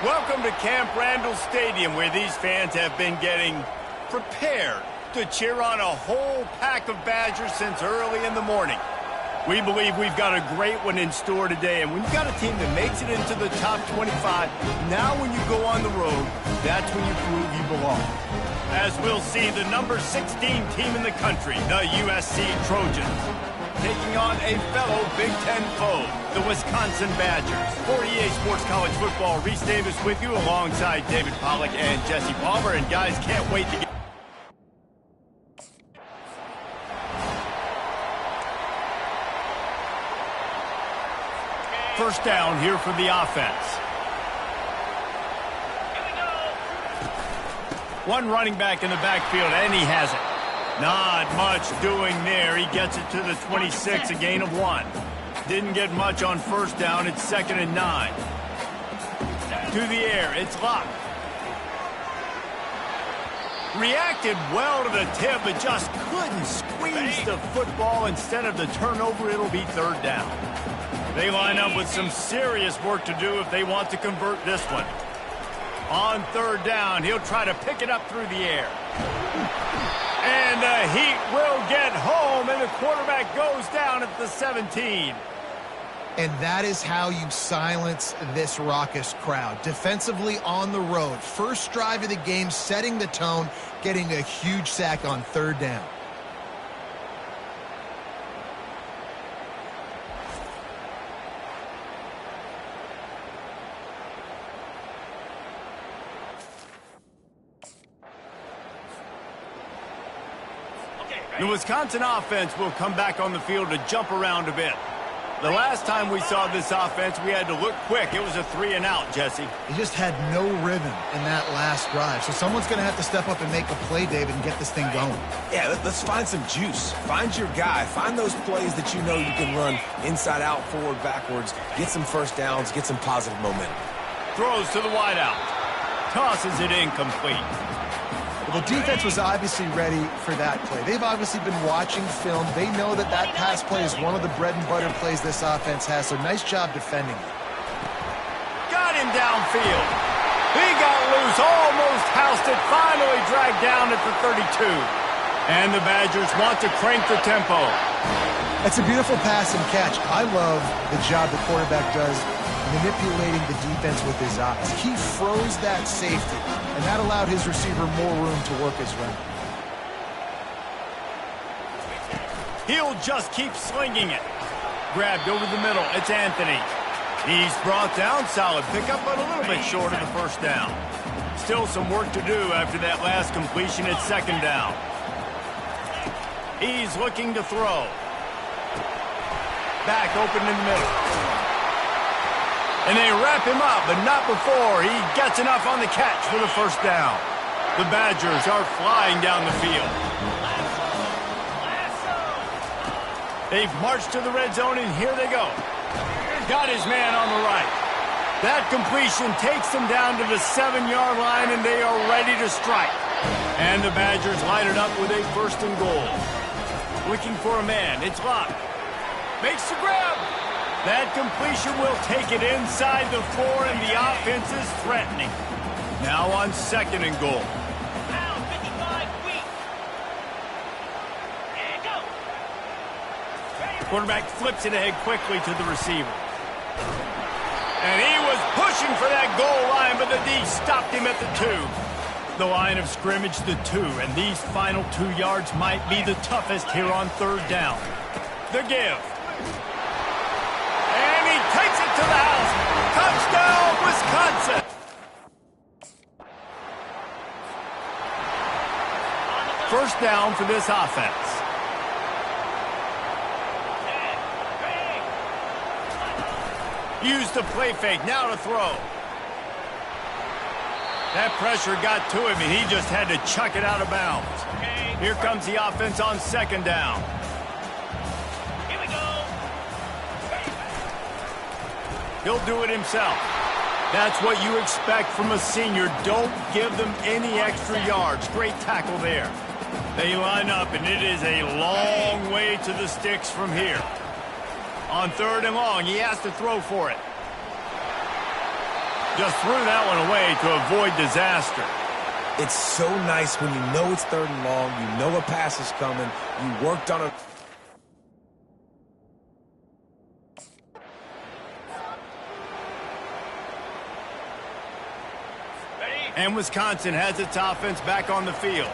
Welcome to Camp Randall Stadium, where these fans have been getting prepared to cheer on a whole pack of Badgers since early in the morning. We believe we've got a great one in store today, and when you've got a team that makes it into the top 25, now when you go on the road, that's when you prove you belong. As we'll see, the number 16 team in the country, the USC Trojans, taking on a fellow Big Ten foe, the Wisconsin Badgers. For EA Sports College Football, Reese Davis with you alongside David Pollack and Jesse Palmer. And guys, can't wait to get... First down here for the offense. One running back in the backfield, and he has it. Not much doing there. He gets it to the 26, a gain of 1. Didn't get much on first down. It's 2nd and 9. To the air. It's locked. Reacted well to the tip, but just couldn't squeeze the football. Instead of the turnover, it'll be 3rd down. They line up with some serious work to do if they want to convert this one. On 3rd down, he'll try to pick it up through the air. And the Heat will get home, and the quarterback goes down at the 17. And that is how you silence this raucous crowd. Defensively on the road. First drive of the game, setting the tone, getting a huge sack on 3rd down. The Wisconsin offense will come back on the field to jump around a bit. The last time we saw this offense, we had to look quick. It was a 3-and-out, Jesse. He just had no rhythm in that last drive. So someone's going to have to step up and make a play, David, and get this thing going. Yeah, let's find some juice. Find your guy. Find those plays that you know you can run inside out, forward, backwards. Get some first downs. Get some positive momentum. Throws to the wideout. Tosses it incomplete. Well, the defense was obviously ready for that play. They've obviously been watching film. They know that that pass play is one of the bread and butter plays this offense has, so nice job defending it. Got him downfield. He got loose, almost housed it, finally dragged down at the 32. And the Badgers want to crank the tempo. That's a beautiful pass and catch. I love the job the quarterback does manipulating the defense with his eyes. He froze that safety, and that allowed his receiver more room to work his run. He'll just keep slinging it. Grabbed over the middle. It's Anthony. He's brought down. Solid pickup, but a little bit short of the first down. Still some work to do after that last completion at 2nd down. He's looking to throw. Back open in the middle. And they wrap him up, but not before he gets enough on the catch for the first down. The Badgers are flying down the field. They've marched to the red zone, and here they go. Got his man on the right. That completion takes them down to the 7-yard line, and they are ready to strike. And the Badgers line it up with a 1st and goal. Looking for a man. It's locked. Makes the grab. That completion will take it inside the 4, and the offense is threatening. Now on 2nd and goal. Quarterback flips it ahead quickly to the receiver. And he was pushing for that goal line, but the D stopped him at the 2. The line of scrimmage, the 2, and these final 2 yards might be the toughest here on 3rd down. The give. Takes it to the house. Touchdown, Wisconsin. First down for this offense. Used the play fake. Now to throw. That pressure got to him, and he just had to chuck it out of bounds. Here comes the offense on 2nd down. He'll do it himself. That's what you expect from a senior. Don't give them any extra yards. Great tackle there. They line up, and it is a long way to the sticks from here. On 3rd and long, he has to throw for it. Just threw that one away to avoid disaster. It's so nice when you know it's 3rd and long, you know a pass is coming, you worked on it. And Wisconsin has its offense back on the field.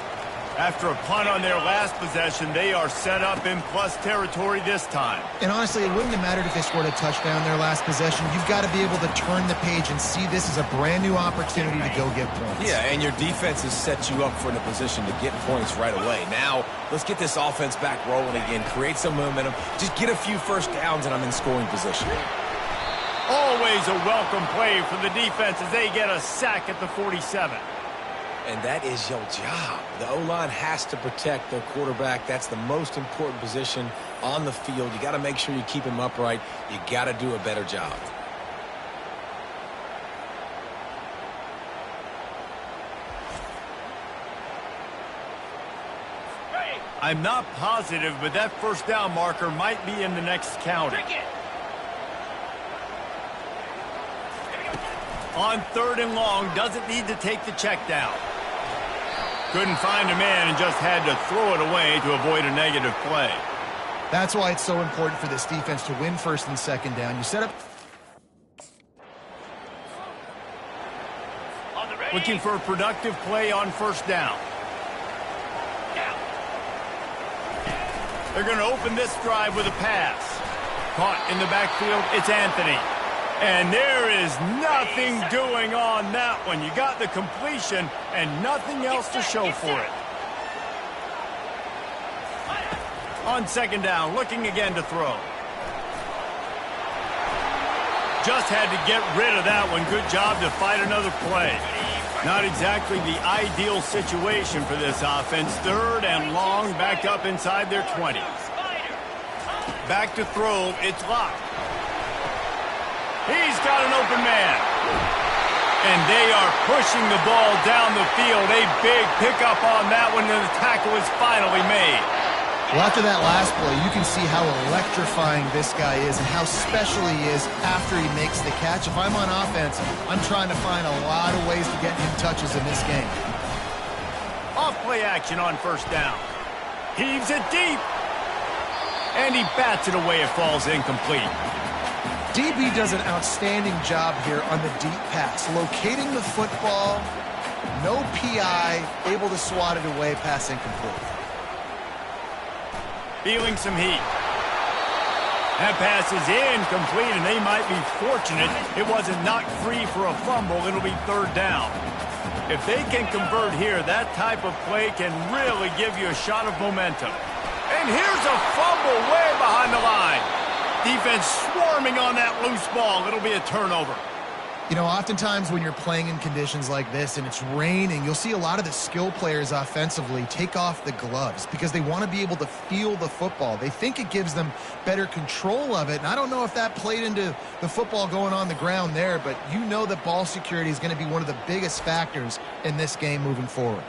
After a punt on their last possession, they are set up in plus territory this time. And honestly, it wouldn't have mattered if they scored a touchdown their last possession. You've got to be able to turn the page and see this as a brand new opportunity to go get points. Yeah, and your defense has set you up for a position to get points right away. Now, let's get this offense back rolling again, create some momentum, just get a few first downs, and I'm in scoring position. Always a welcome play for the defense as they get a sack at the 47. And that is your job. The O-line has to protect their quarterback. That's the most important position on the field. You got to make sure you keep him upright. You got to do a better job. I'm not positive, but that first down marker might be in the next counter. On 3rd and long, doesn't need to take the check down. Couldn't find a man and just had to throw it away to avoid a negative play. That's why it's so important for this defense to win 1st and 2nd down. You set up... Looking for a productive play on 1st down. They're going to open this drive with a pass. Caught in the backfield, it's Anthony. And there is nothing doing on that one. You got the completion and nothing else to show for it. On 2nd down, looking again to throw. Just had to get rid of that one. Good job to fight another play. Not exactly the ideal situation for this offense. 3rd and long, backed up inside their 20. Back to throw, it's locked. He's got an open man. And they are pushing the ball down the field. A big pickup on that one, and the tackle is finally made. Well, after that last play, you can see how electrifying this guy is and how special he is after he makes the catch. If I'm on offense, I'm trying to find a lot of ways to get him touches in this game. Off play action on 1st down. Heaves it deep. And he bats it away. It falls incomplete. DB does an outstanding job here on the deep pass, locating the football, no PI, able to swat it away, pass incomplete. Feeling some heat. That pass is incomplete, and they might be fortunate it wasn't knocked free for a fumble. It'll be 3rd down. If they can convert here, that type of play can really give you a shot of momentum. And here's a fumble way behind the line. Defense swarming on that loose ball. It'll be a turnover. You know, oftentimes when you're playing in conditions like this and it's raining, you'll see a lot of the skill players offensively take off the gloves because they want to be able to feel the football. They think it gives them better control of it. And I don't know if that played into the football going on the ground there, but you know that ball security is going to be one of the biggest factors in this game moving forward.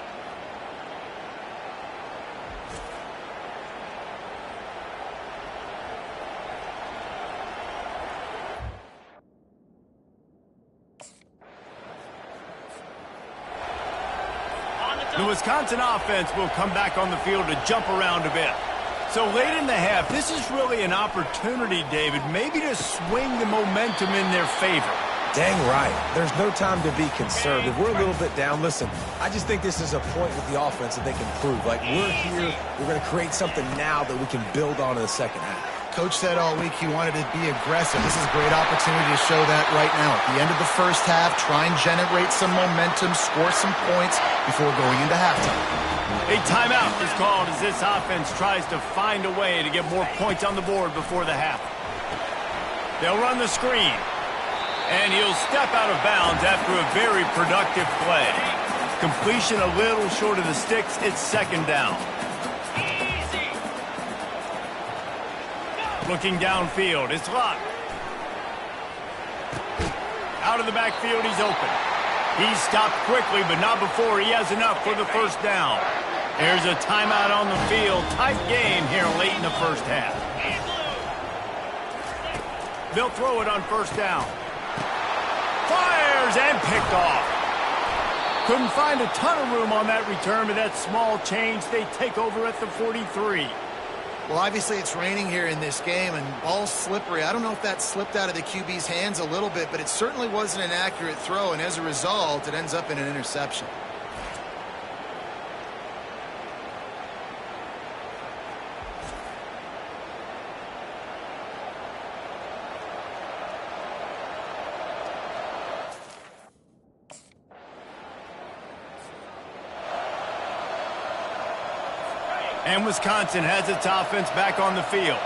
The Wisconsin offense will come back on the field to jump around a bit. So late in the half, this is really an opportunity, David, maybe to swing the momentum in their favor. Dang right. There's no time to be conservative. We're a little bit down. Listen, I just think this is a point with the offense that they can prove. Like, we're here, we're going to create something now that we can build on in the second half. Coach said all week he wanted to be aggressive. This is a great opportunity to show that right now. At the end of the first half, try and generate some momentum, score some points before going into halftime. A timeout is called as this offense tries to find a way to get more points on the board before the half. They'll run the screen. And he'll step out of bounds after a very productive play. Completion a little short of the sticks. It's 2nd down. Looking downfield, it's locked. Out of the backfield, he's open. He's stopped quickly, but not before he has enough for the first down. There's a timeout on the field. Tight game here late in the first half. They'll throw it on first down. Fires and picked off. Couldn't find a ton of room on that return, but that small change, they take over at the 43. Well, obviously it's raining here in this game, and ball's slippery. I don't know if that slipped out of the QB's hands a little bit, but it certainly wasn't an accurate throw, and as a result, it ends up in an interception. And Wisconsin has its offense back on the field.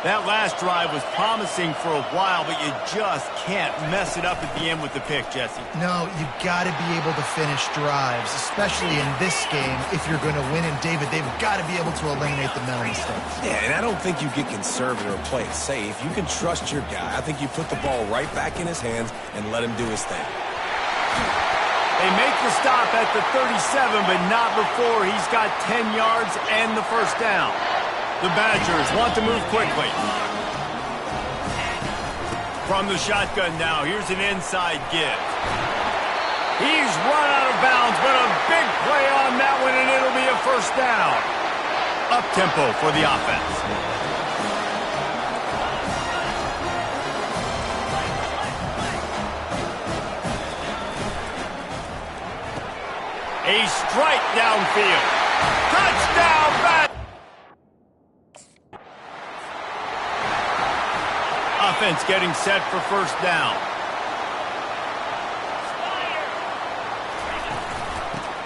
That last drive was promising for a while, but you just can't mess it up at the end with the pick, Jesse. No, you got to be able to finish drives, especially in this game if you're going to win. And, David, they've got to be able to eliminate the mental mistakes. Yeah, and I don't think you get conservative or play it safe. You can trust your guy. I think you put the ball right back in his hands and let him do his thing. They make the stop at the 37, but not before he's got 10 yards and the first down. The Badgers want to move quickly. From the shotgun now, here's an inside give. He's run out of bounds, but a big play on that one, and it'll be a first down. Up-tempo for the offense. A strike downfield. Touchdown, back. Offense getting set for first down.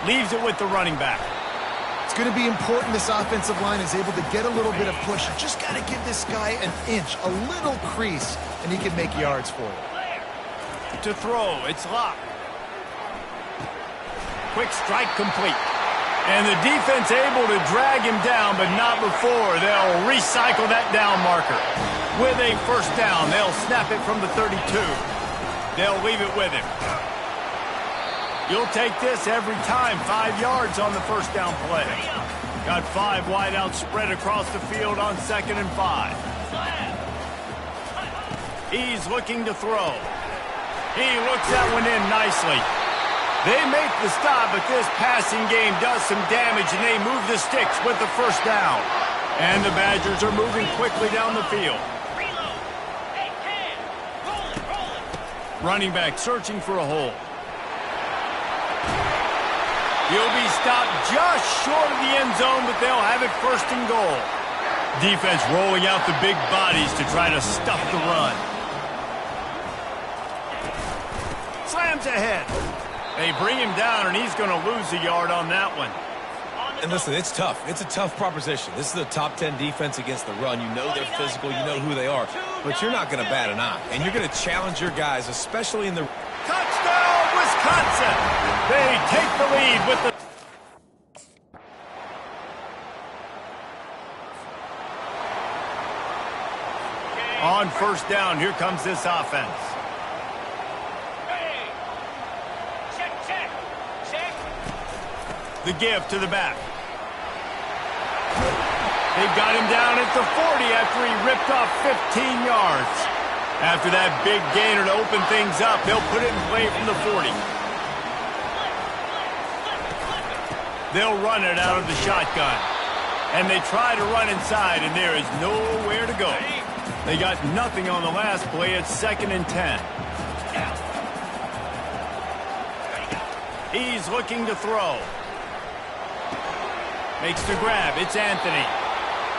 Leaves it with the running back. It's going to be important this offensive line is able to get a little bit of push. You just got to give this guy an inch, a little crease, and he can make yards for you. To throw, it's locked. Quick strike complete. And the defense able to drag him down, but not before. They'll recycle that down marker. With a first down, they'll snap it from the 32. They'll leave it with him. You'll take this every time. 5 yards on the first down play. Got 5 wide out spread across the field on 2nd and 5. He's looking to throw. He looks that one in nicely. They make the stop, but this passing game does some damage, and they move the sticks with the first down. And the Badgers are moving quickly down the field. Running back searching for a hole. He'll be stopped just short of the end zone, but they'll have it first and goal. Defense rolling out the big bodies to try to stuff the run. Slams ahead. They bring him down, and he's going to lose a yard on that one. And listen, it's tough. It's a tough proposition. This is a top 10 defense against the run. You know they're physical. You know who they are. But you're not going to bat an eye. And you're going to challenge your guys, especially in the... Touchdown, Wisconsin! They take the lead with the... On first down, here comes this offense. The give to the back. They've got him down at the 40 after he ripped off 15 yards. After that big gainer to open things up, they'll put it in play from the 40. They'll run it out of the shotgun. And they try to run inside, and there is nowhere to go. They got nothing on the last play. It's 2nd and 10. He's looking to throw. Makes the grab. It's Anthony.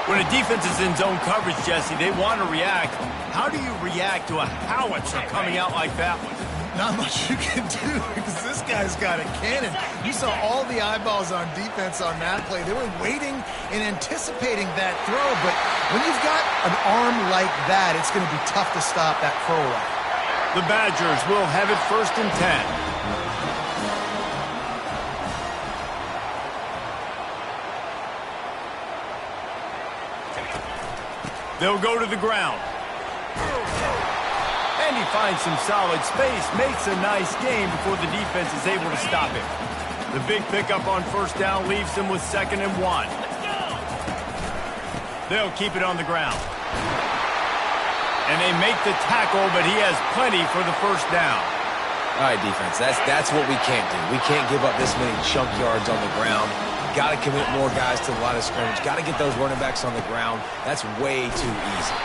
When a defense is in zone coverage, Jesse, they want to react. How do you react to a howitzer coming out like that one? Not much you can do because this guy's got a cannon. You saw all the eyeballs on defense on that play. They were waiting and anticipating that throw, but when you've got an arm like that, it's going to be tough to stop that throw route. The Badgers will have it 1st and 10. They'll go to the ground. And he finds some solid space, makes a nice gain before the defense is able to stop him. The big pickup on first down leaves them with 2nd and 1. They'll keep it on the ground. And they make the tackle, but he has plenty for the first down. All right, defense, that's what we can't do. We can't give up this many chunk yards on the ground. Got to commit more guys to the line of scrimmage. Got to get those running backs on the ground. That's way too easy.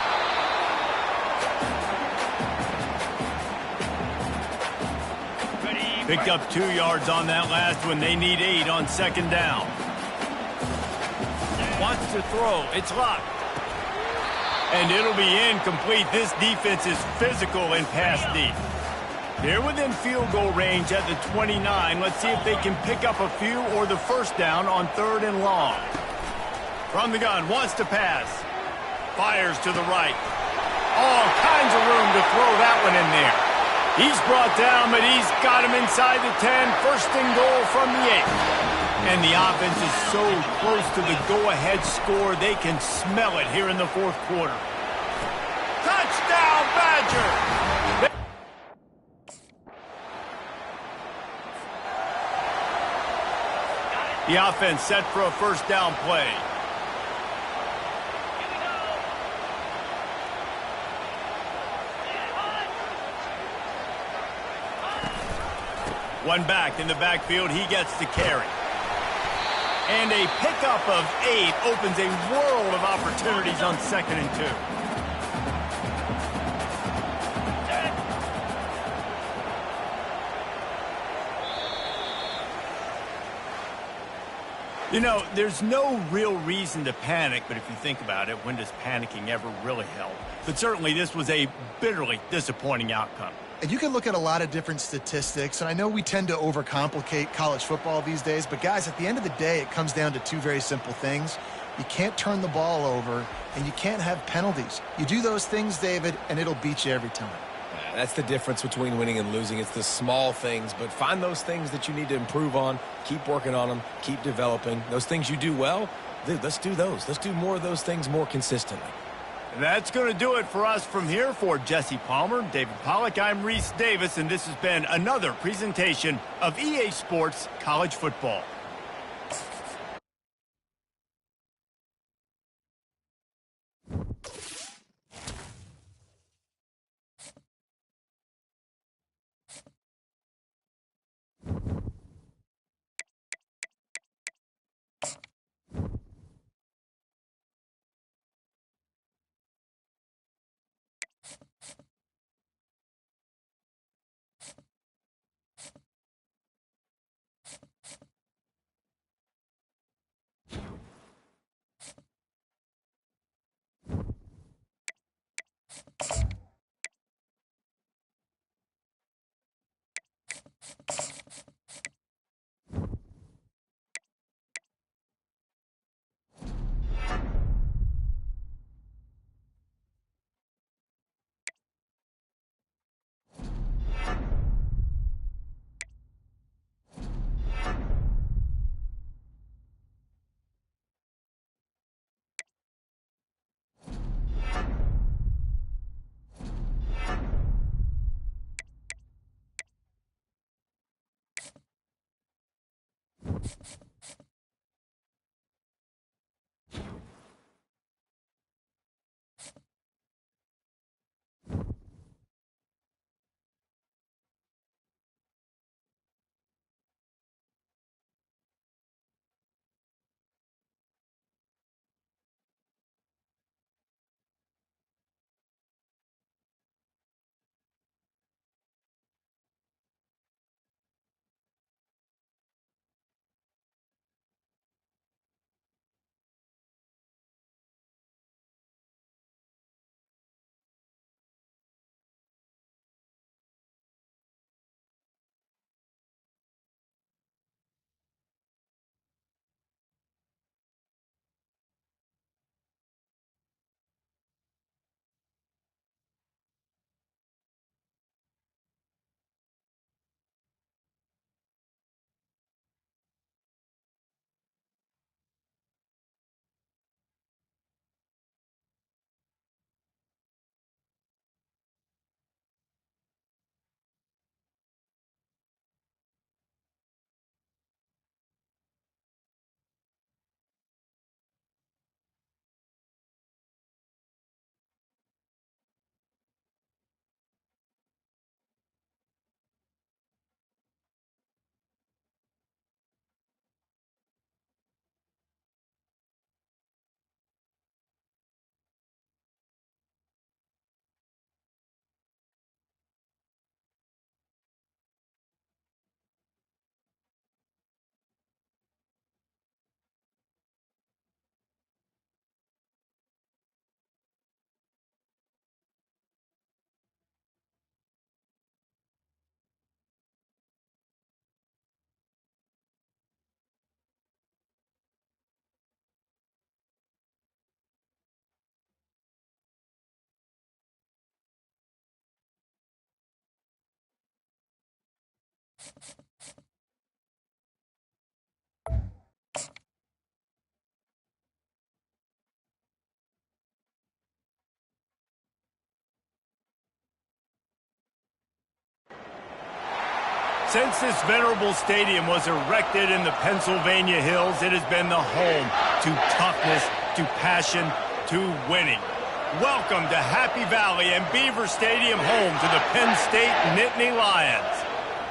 Picked up 2 yards on that last one. They need 8 on 2nd down. Wants to throw. It's locked. And it'll be incomplete. This defense is physical and pass deep. They're within field goal range at the 29. Let's see if they can pick up a few or the first down on 3rd and long. From the gun, wants to pass. Fires to the right. All kinds of room to throw that one in there. He's brought down, but he's got him inside the 10. 1st and goal from the 8. And the offense is so close to the go-ahead score, they can smell it here in the 4th quarter. Touchdown, Badger! The offense set for a first down play. One back in the backfield, he gets to carry. And a pickup of 8 opens a world of opportunities on 2nd and 2. You know, there's no real reason to panic, but if you think about it, when does panicking ever really help? But certainly this was a bitterly disappointing outcome. And you can look at a lot of different statistics, and I know we tend to overcomplicate college football these days, but guys, at the end of the day, it comes down to 2 very simple things. You can't turn the ball over, and you can't have penalties. You do those things, David, and it'll beat you every time. That's the difference between winning and losing. It's the small things, but find those things that you need to improve on. Keep working on them. Keep developing. Those things you do well, dude, let's do those. Let's do more of those things more consistently. That's going to do it for us from here. For Jesse Palmer, David Pollack, I'm Reese Davis, and this has been another presentation of EA Sports College Football. Since this venerable stadium was erected in the Pennsylvania Hills, it has been the home to toughness, to passion, to winning. Welcome to Happy Valley and Beaver Stadium, home to the Penn State Nittany Lions.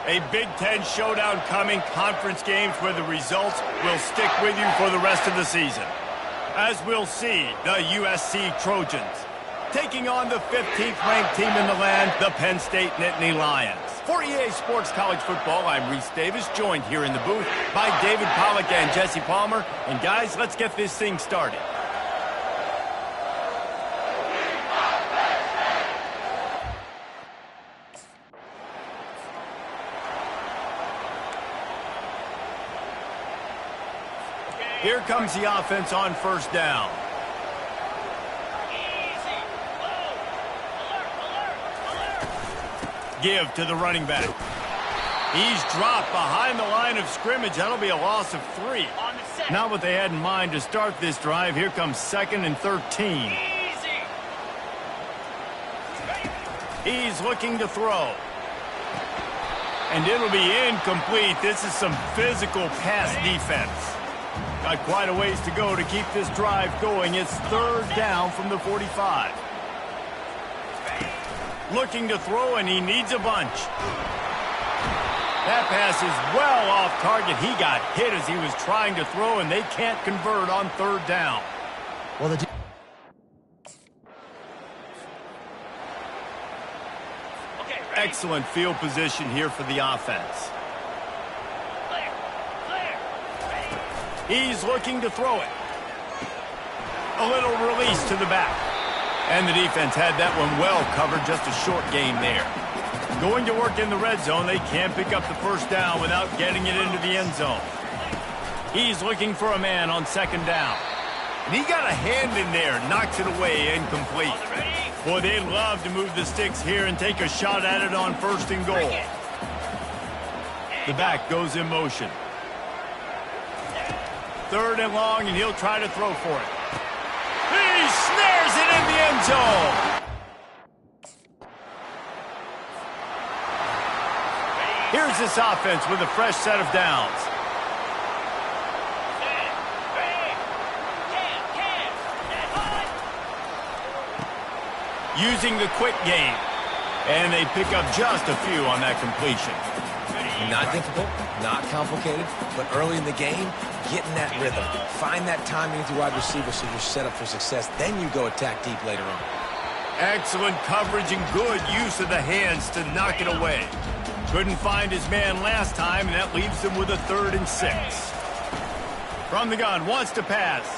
A Big Ten showdown coming, conference games where the results will stick with you for the rest of the season. As we'll see, the USC Trojans taking on the 15th ranked team in the land, the Penn State Nittany Lions. For EA Sports College Football, I'm Reese Davis, joined here in the booth by David Pollack and Jesse Palmer. And guys, let's get this thing started. Here comes the offense on first down. Give to the running back. He's dropped behind the line of scrimmage. That'll be a loss of 3. Not what they had in mind to start this drive. Here comes 2nd and 13. He's looking to throw. And it'll be incomplete. This is some physical pass defense. Got quite a ways to go to keep this drive going. It's 3rd down from the 45. Looking to throw, and he needs a bunch. That pass is well off target. He got hit as he was trying to throw, and they can't convert on 3rd down. Well, Excellent field position here for the offense. He's looking to throw it. A little release to the back. And the defense had that one well covered, just a short gain there. Going to work in the red zone. They can't pick up the first down without getting it into the end zone. He's looking for a man on 2nd down. And he got a hand in there, knocks it away, incomplete. Boy, they'd love to move the sticks here and take a shot at it on 1st and goal. The back goes in motion. 3rd and long, and he'll try to throw for it. He snares it in the end zone. Here's this offense with a fresh set of downs. Using the quick game. And they pick up just a few on that completion. Not difficult, not complicated, but early in the game, getting that rhythm. Find that timing with your wide receiver so you're set up for success. Then you go attack deep later on. Excellent coverage and good use of the hands to knock it away. Couldn't find his man last time, and that leaves him with a 3rd and 6. From the gun, wants to pass.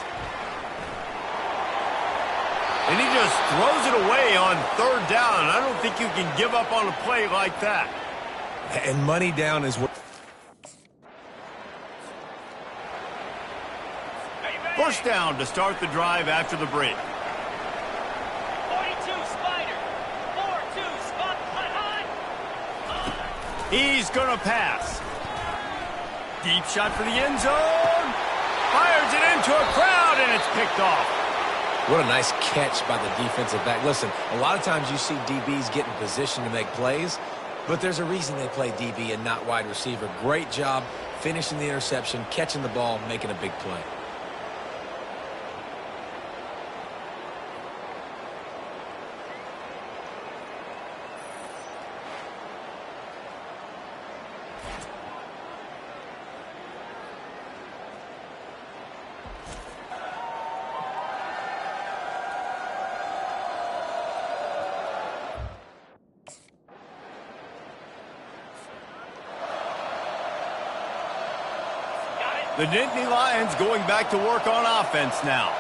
And he just throws it away on 3rd down, and I don't think you can give up on a play like that. And money down is what... 1st down to start the drive after the break. 42 Spider. 4-2 spot high. He's going to pass. Deep shot for the end zone. Fires it into a crowd, and it's picked off. What a nice catch by the defensive back. Listen, a lot of times you see DBs get in position to make plays, but there's a reason they play DB and not wide receiver. Great job finishing the interception, catching the ball, making a big play. The Nittany Lions going back to work on offense now.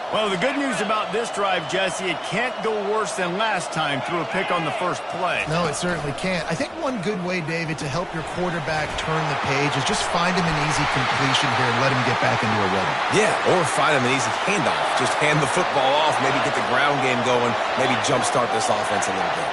Well, the good news about this drive, Jesse, it can't go worse than last time through a pick on the first play. No, it certainly can't. I think one good way, David, to help your quarterback turn the page is just find him an easy completion here and let him get back into a rhythm. Yeah, or find him an easy handoff. Just hand the football off, maybe get the ground game going, maybe jumpstart this offense a little bit.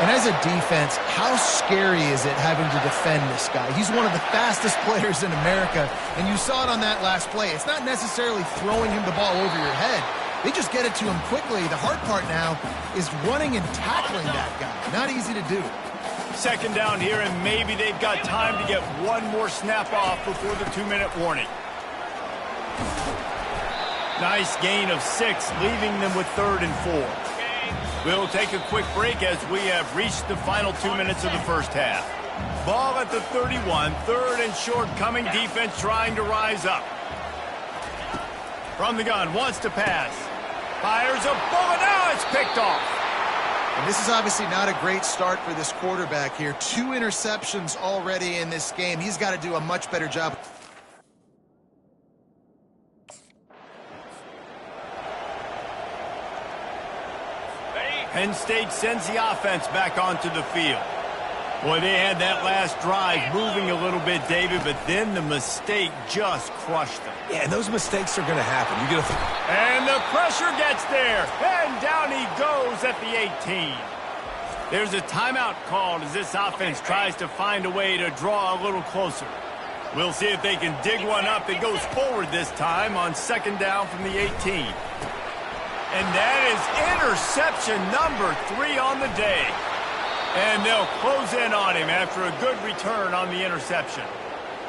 And as a defense, how scary is it having to defend this guy? He's one of the fastest players in America, and you saw it on that last play. It's not necessarily throwing him the ball over your head. They just get it to him quickly. The hard part now is running and tackling that guy. Not easy to do. Second down here, and maybe they've got time to get one more snap off before the 2-minute warning. Nice gain of 6, leaving them with 3rd and 4. We'll take a quick break as we have reached the final 2 minutes of the first half. Ball at the 31, 3rd and short coming, defense trying to rise up. From the gun, wants to pass. Fires a bullet, now it's picked off. And this is obviously not a great start for this quarterback here. 2 interceptions already in this game. He's got to do a much better job. Penn State sends the offense back onto the field. Boy, they had that last drive moving a little bit, David, but then the mistake just crushed them. Yeah, and those mistakes are going to happen. You get And the pressure gets there, and down he goes at the 18. There's a timeout called as this offense tries to find a way to draw a little closer. We'll see if they can dig one up that goes forward this time on 2nd down from the 18. And that is interception number 3 on the day. And they'll close in on him after a good return on the interception.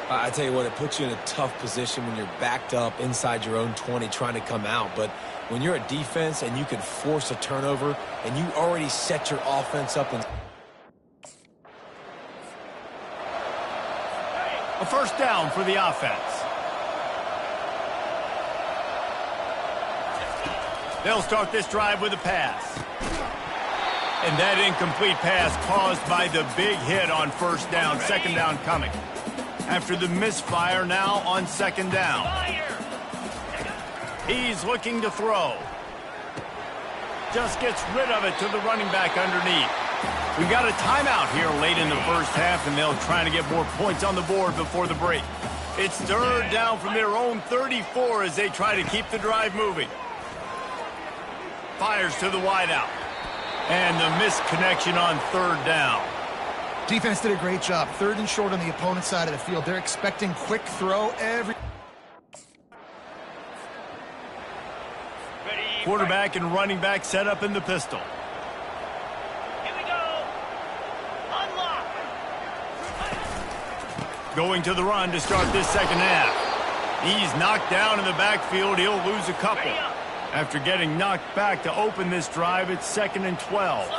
I tell you what, it puts you in a tough position when you're backed up inside your own 20 trying to come out. But when you're a defense and you can force a turnover and you already set your offense up. A 1st down for the offense. They'll start this drive with a pass. And that incomplete pass caused by the big hit on 1st down, 2nd down coming. After the misfire, now on 2nd down. He's looking to throw. Just gets rid of it to the running back underneath. We've got a timeout here late in the first half, and they'll try to get more points on the board before the break. It's 3rd down from their own 34 as they try to keep the drive moving. Fires to the wideout. And the misconnection on 3rd down. Defense did a great job. 3rd and short on the opponent's side of the field. They're expecting quick throw every... Quarterback and running back set up in the pistol. Here we go. Unlock. Going to the run to start this 2nd half. He's knocked down in the backfield. He'll lose a couple. After getting knocked back to open this drive, it's 2nd and 12.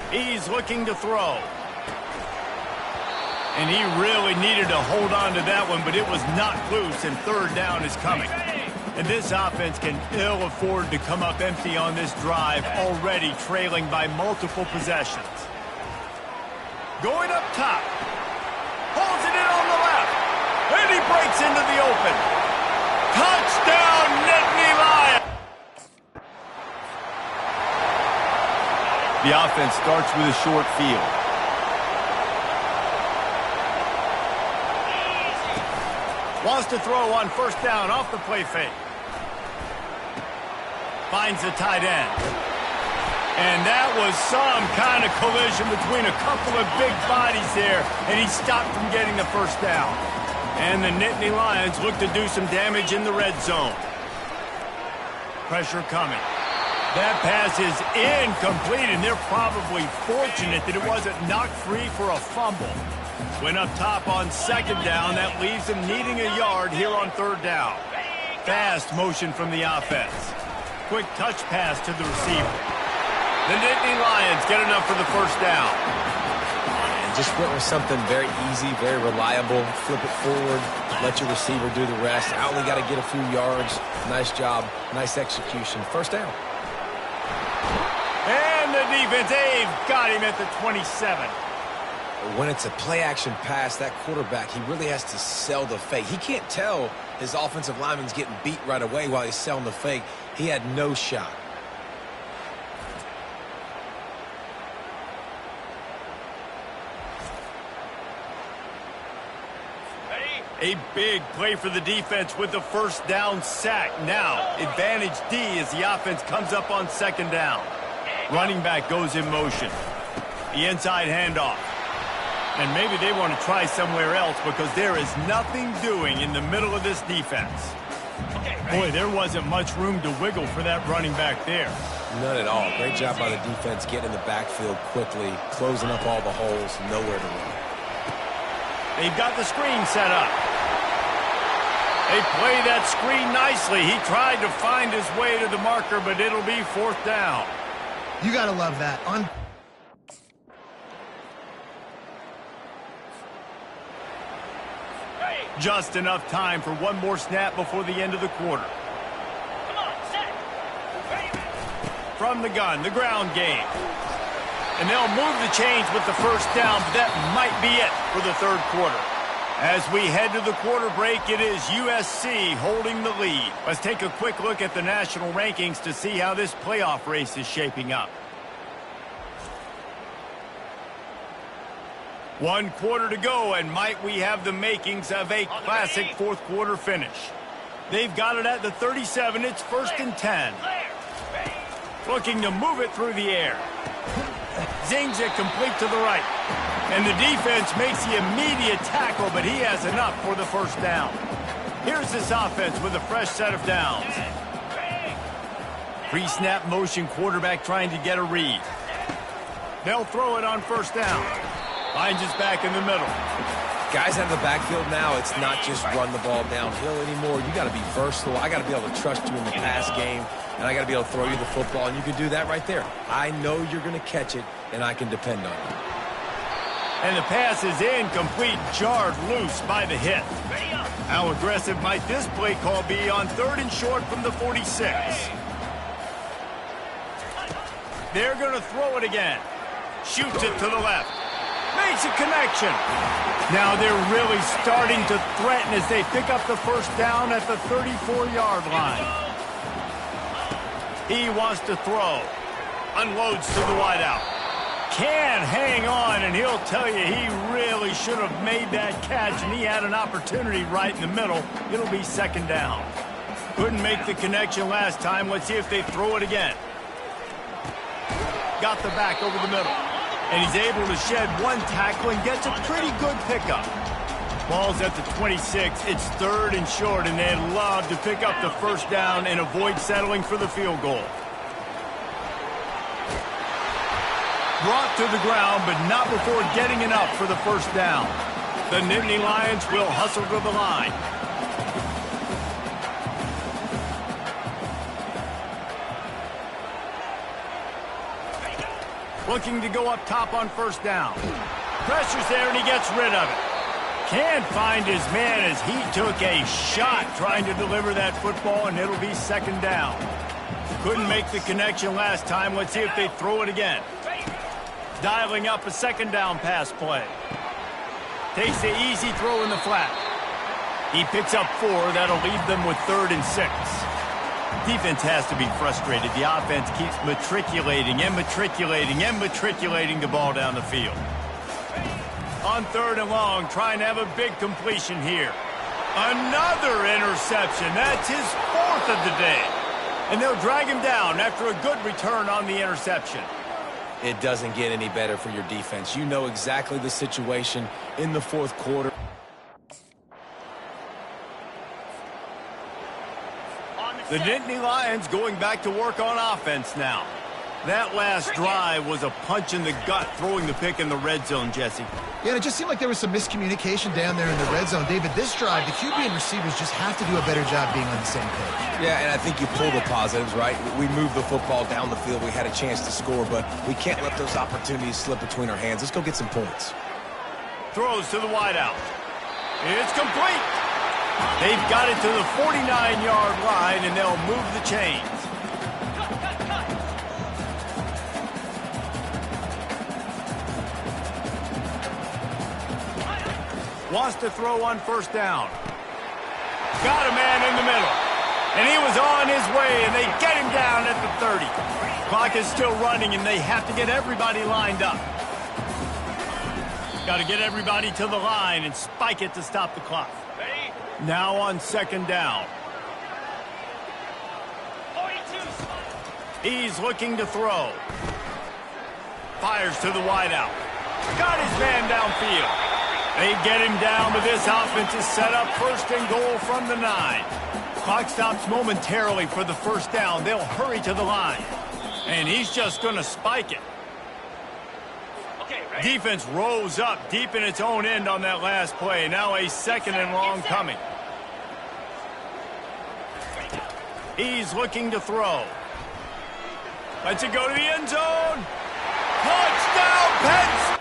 He's looking to throw. And he really needed to hold on to that one, but it was not loose, and 3rd down is coming. And this offense can ill afford to come up empty on this drive, already trailing by multiple possessions. Going up top. Pulls it in on the left. And he breaks into the open. Touchdown, Nittany Lions! The offense starts with a short field. Wants to throw on 1st down off the play fake. Finds the tight end. And that was some kind of collision between a couple of big bodies there, and he stopped from getting the 1st down. And the Nittany Lions look to do some damage in the red zone. Pressure coming. That pass is incomplete, and they're probably fortunate that it wasn't knocked free for a fumble. Went up top on 2nd down. That leaves them needing a yard here on 3rd down. Fast motion from the offense. Quick touch pass to the receiver. The Nittany Lions get enough for the 1st down. And just went with something very easy, very reliable. Flip it forward, let your receiver do the rest. I only got to get a few yards. Nice job, nice execution. 1st down. And the defense, they've got him at the 27. When it's a play-action pass, that quarterback, he really has to sell the fake. He can't tell his offensive lineman's getting beat right away while he's selling the fake. He had no shot. Ready? A big play for the defense with the first down sack. Now, advantage D as the offense comes up on second down. Running back goes in motion. The inside handoff. And maybe they want to try somewhere else because there is nothing doing in the middle of this defense. Boy, there wasn't much room to wiggle for that running back there. None at all. Great job by the defense getting in the backfield quickly, closing up all the holes, nowhere to run. They've got the screen set up. They play that screen nicely. He tried to find his way to the marker, but it'll be fourth down. You got to love that. Just enough time for one more snap before the end of the quarter. Come on, set. Ready. From the gun, the ground game. And they'll move the chains with the first down, but that might be it for the third quarter. As we head to the quarter break, it is USC holding the lead. Let's take a quick look at the national rankings to see how this playoff race is shaping up. 1 quarter to go, and might we have the makings of a classic fourth quarter finish. They've got it at the 37. It's first and 10. Looking to move it through the air. Zings it complete to the right. And the defense makes the immediate tackle, but he has enough for the first down. Here's this offense with a fresh set of downs. Pre-snap motion, quarterback trying to get a read. They'll throw it on first down. Finds us back in the middle. Guys out of the backfield now, it's not just run the ball downhill anymore. You got to be versatile. I got to be able to trust you in the pass game, and I got to be able to throw you the football, and you can do that right there. I know you're going to catch it, and I can depend on you. And the pass is incomplete, jarred loose by the hit. How aggressive might this play call be on third and short from the 46? They're going to throw it again. Shoots it to the left. Makes a connection. Now they're really starting to threaten as they pick up the first down at the 34-yard line. He wants to throw. Unloads to the wideout. Can hang on, and he'll tell you he really should have made that catch, and he had an opportunity right in the middle. It'll be second down. Couldn't make the connection last time. Let's see if they throw it again. Got the back over the middle. And he's able to shed one tackle and gets a pretty good pickup. Ball's at the 26. It's third and short, and they'd love to pick up the first down and avoid settling for the field goal. Brought to the ground, but not before getting enough for the first down. The Nittany Lions will hustle to the line. Looking to go up top on first down. Pressure's there, and he gets rid of it. Can't find his man as he took a shot trying to deliver that football, and it'll be second down. Couldn't make the connection last time. Let's see if they throw it again. Dialing up a second down pass play. Takes the easy throw in the flat. He picks up 4. That'll leave them with third and 6. Defense has to be frustrated. The offense keeps matriculating and matriculating and matriculating the ball down the field. On third and long, trying to have a big completion here. Another interception. That's his 4th of the day. And they'll drag him down after a good return on the interception. It doesn't get any better for your defense. You know exactly the situation in the fourth quarter. The Nittany Lions going back to work on offense now. That last drive was a punch in the gut, throwing the pick in the red zone, Jesse. Yeah, and it just seemed like there was some miscommunication down there in the red zone. David, this drive, the QB and receivers just have to do a better job being on the same page. Yeah, and I think you pull the positives, right? We moved the football down the field. We had a chance to score, but we can't let those opportunities slip between our hands. Let's go get some points. Throws to the wideout. It's complete. They've got it to the 49-yard line, and they'll move the chains. Wants to throw on first down. Got a man in the middle. And he was on his way, and they get him down at the 30. Clock is still running, and they have to get everybody lined up. Got to get everybody to the line and spike it to stop the clock. Ready? Now on second down. 42, spot. He's looking to throw. Fires to the wideout. Got his man downfield. They get him down, but this offense is set up first and goal from the 9. Clock stops momentarily for the first down. They'll hurry to the line. And he's just going to spike it. Okay, ready? Defense rose up deep in its own end on that last play. Now a second and long coming. He's looking to throw. Lets it go to the end zone. Touchdown, Pets!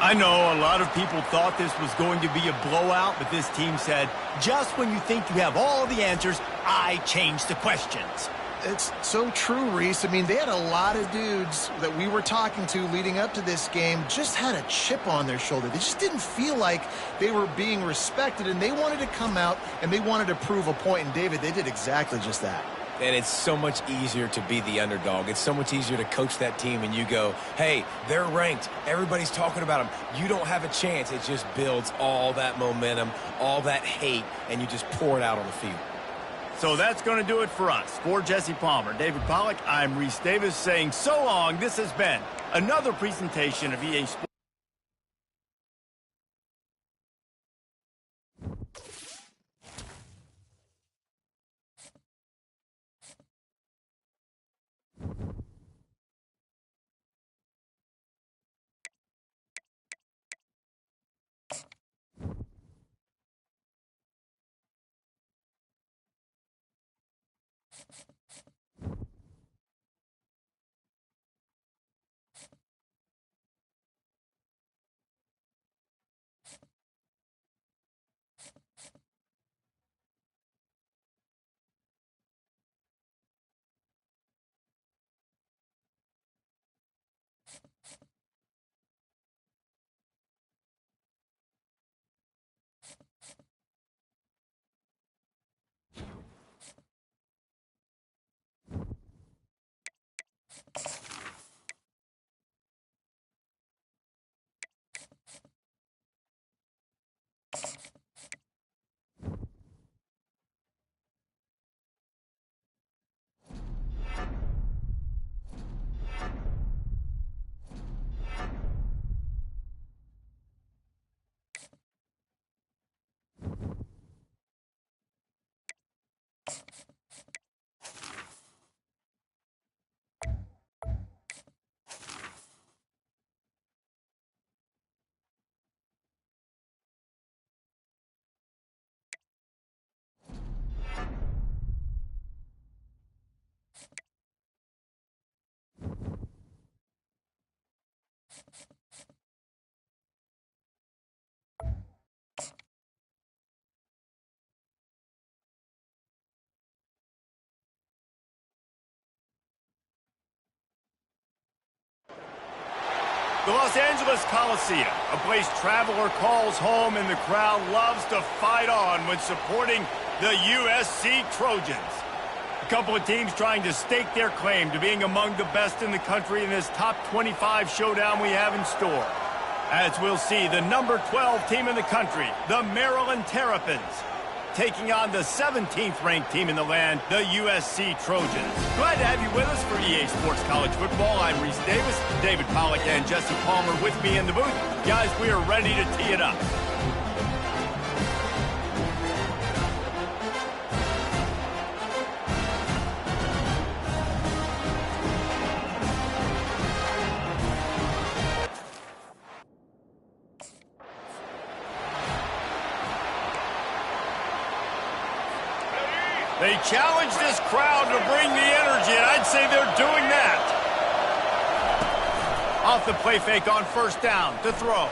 I know a lot of people thought this was going to be a blowout, but this team said, just when you think you have all the answers, I change the questions. It's so true, Reese. I mean, they had a lot of dudes that we were talking to leading up to this game just had a chip on their shoulder. They just didn't feel like they were being respected, and they wanted to come out and they wanted to prove a point. And, David, they did exactly just that. And it's so much easier to be the underdog. It's so much easier to coach that team and you go, hey, they're ranked. Everybody's talking about them. You don't have a chance. It just builds all that momentum, all that hate, and you just pour it out on the field. So that's going to do it for us. For Jesse Palmer, David Pollack, I'm Reese Davis saying so long. This has been another presentation of EA Sports. The Los Angeles Coliseum, a place traveler calls home and the crowd loves to fight on when supporting the USC Trojans. A couple of teams trying to stake their claim to being among the best in the country in this top 25 showdown we have in store. As we'll see, the number 12 team in the country, the Maryland Terrapins, taking on the 17th ranked team in the land, the USC Trojans. Glad to have you with us for EA Sports College Football. I'm Reese Davis, David Pollack and Jesse Palmer with me in the booth. Guys, we are ready to tee it up. They challenge this crowd to bring the energy, and I'd say they're doing that. Off the play fake on first down to throw.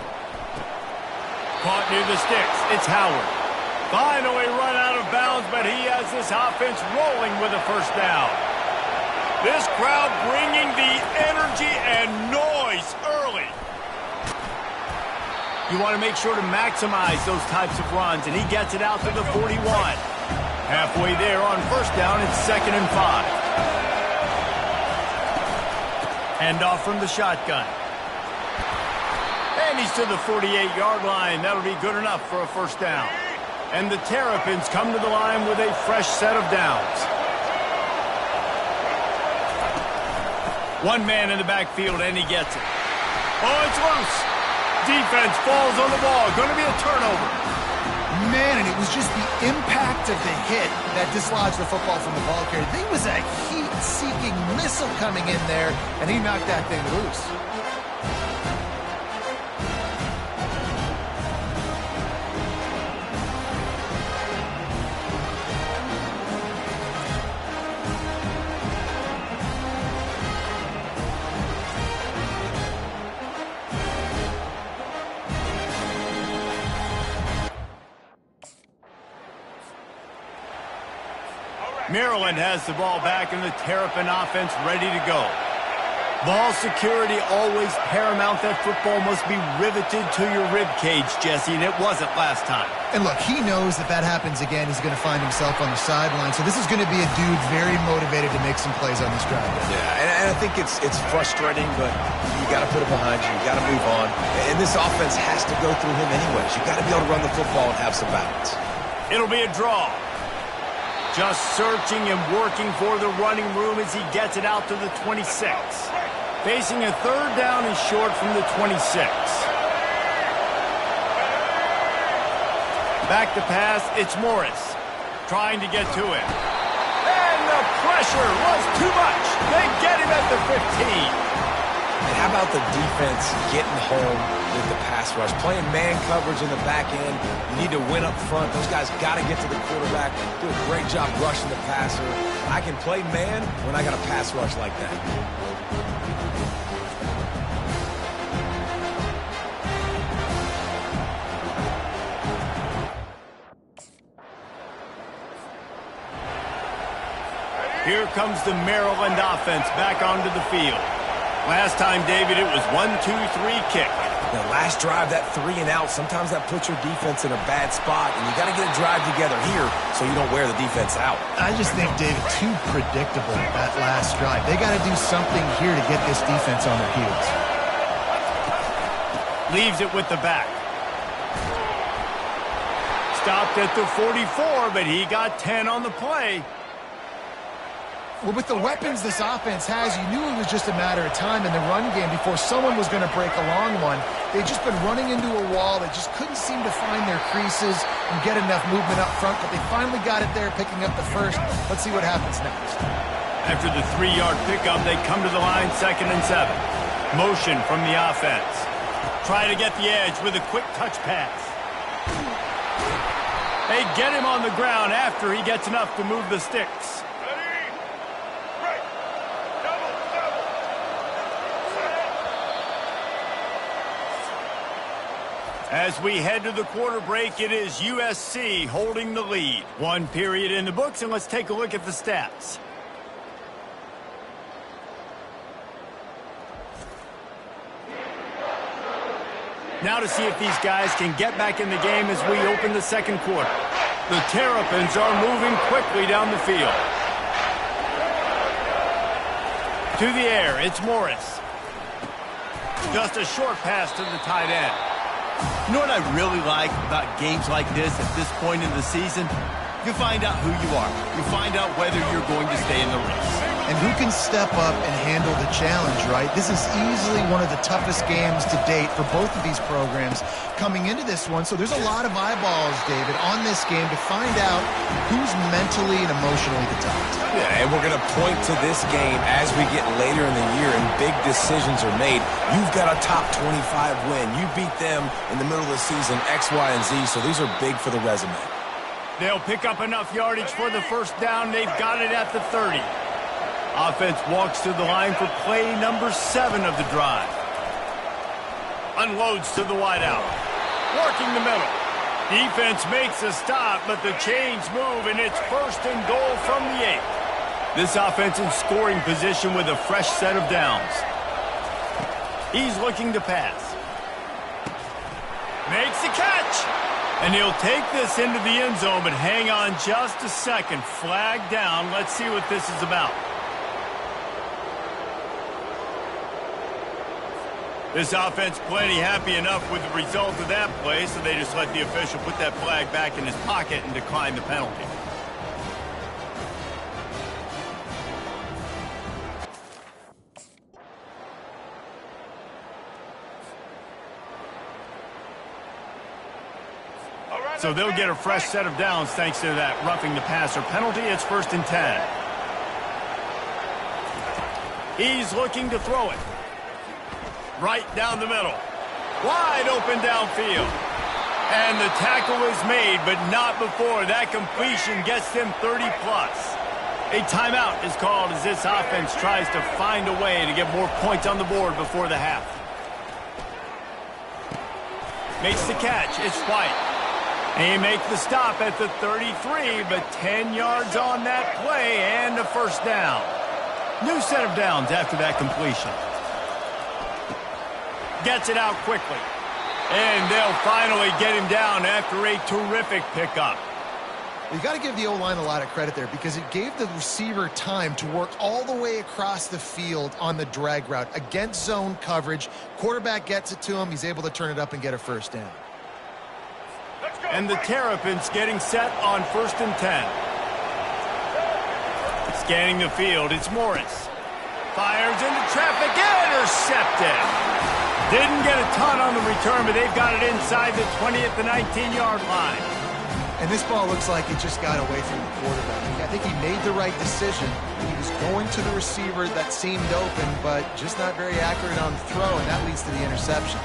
Caught near the sticks. It's Howard. Finally run out of bounds, but he has this offense rolling with a first down. This crowd bringing the energy and noise early. You want to make sure to maximize those types of runs, and he gets it out to the 41. Halfway there on first down, it's 2nd and 5. Handoff from the shotgun. And he's to the 48-yard line. That'll be good enough for a first down. And the Terrapins come to the line with a fresh set of downs. One man in the backfield, and he gets it. Oh, it's loose. Defense falls on the ball. Going to be a turnover. Man, and it was just the impact of the hit that dislodged the football from the ball carrier. There was a heat-seeking missile coming in there, and he knocked that thing loose. Maryland has the ball back, and the Terrapin offense ready to go. Ball security always paramount. That football must be riveted to your rib cage, Jesse, and it wasn't last time. And look, he knows that happens again, he's going to find himself on the sideline. So this is going to be a dude very motivated to make some plays on this drive. Yeah, and I think it's frustrating, but you got to put it behind you. You got to move on. And this offense has to go through him anyways. You got to be able to run the football and have some balance. It'll be a draw. Just searching and working for the running room as he gets it out to the 26. Facing a third down and short from the 26. Back to pass, it's Morris. Trying to get to it. And the pressure was too much. They get him at the 15. And how about the defense getting home with the pass rush? Playing man coverage in the back end. You need to win up front. Those guys got to get to the quarterback. Do a great job rushing the passer. I can play man when I got a pass rush like that. Here comes the Maryland offense back onto the field. Last time, David, it was 1-2-3 kick. Now, last drive, that 3 and out, sometimes that puts your defense in a bad spot, and you got to get a drive together here so you don't wear the defense out. I just think, David, too predictable that last drive. They got to do something here to get this defense on their heels. Leaves it with the back. Stopped at the 44, but he got 10 on the play. Well, with the weapons this offense has, you knew it was just a matter of time in the run game before someone was going to break a long one. They'd just been running into a wall. They just couldn't seem to find their creases and get enough movement up front, but they finally got it there, picking up the first. Let's see what happens next. After the 3-yard pickup, they come to the line 2nd and 7. Motion from the offense. Try to get the edge with a quick touch pass. They get him on the ground after he gets enough to move the sticks. As we head to the quarter break, it is USC holding the lead. 1 period in the books, and let's take a look at the stats. Now to see if these guys can get back in the game as we open the second quarter. The Terrapins are moving quickly down the field. To the air, it's Morris. Just a short pass to the tight end. You know what I really like about games like this at this point in the season? You find out who you are. You find out whether you're going to stay in the race. And who can step up and handle the challenge, right? This is easily one of the toughest games to date for both of these programs coming into this one. So there's a lot of eyeballs, David, on this game to find out who's mentally and emotionally the toughest. Yeah, and we're going to point to this game as we get later in the year and big decisions are made. You've got a top 25 win. You beat them in the middle of the season, X, Y, and Z, so these are big for the resume. They'll pick up enough yardage for the first down. They've got it at the 30. Offense walks to the line for play number 7 of the drive. Unloads to the wideout. Working the middle. Defense makes a stop, but the chains move, and it's 1st and goal from the 8. This offense in scoring position with a fresh set of downs. He's looking to pass. Makes the catch. And he'll take this into the end zone, but hang on just a second. Flag down. Let's see what this is about. This offense plenty happy enough with the result of that play, so they just let the official put that flag back in his pocket and decline the penalty. So they'll get a fresh set of downs thanks to that roughing the passer penalty. It's 1st and 10. He's looking to throw it. Right down the middle. Wide open downfield. And the tackle is made, but not before that completion gets them 30-plus. A timeout is called as this offense tries to find a way to get more points on the board before the half. Makes the catch. It's White. He makes the stop at the 33, but 10 yards on that play and a first down. New set of downs after that completion. Gets it out quickly. And they'll finally get him down after a terrific pickup. You got to give the O-line a lot of credit there because it gave the receiver time to work all the way across the field on the drag route against zone coverage. Quarterback gets it to him. He's able to turn it up and get a first down. And the Terrapins getting set on 1st and 10. Scanning the field, it's Morris. Fires into traffic, intercepted. Didn't get a ton on the return, but they've got it inside the 20 at the 19-yard line. And this ball looks like it just got away from the quarterback. I think he made the right decision. He was going to the receiver that seemed open, but just not very accurate on the throw, and that leads to the interception.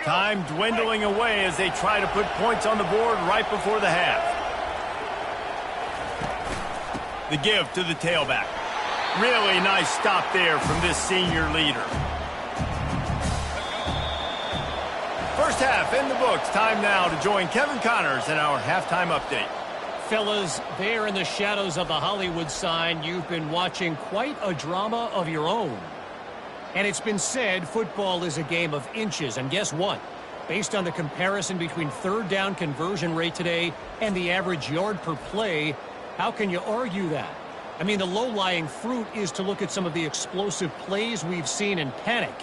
Time dwindling away as they try to put points on the board right before the half. The give to the tailback. Really nice stop there from this senior leader. First half in the books. Time now to join Kevin Connors in our halftime update. Fellas, there in the shadows of the Hollywood sign, you've been watching quite a drama of your own. And it's been said football is a game of inches. And guess what? Based on the comparison between third down conversion rate today and the average yard per play, how can you argue that? I mean, the low-lying fruit is to look at some of the explosive plays we've seen and panic.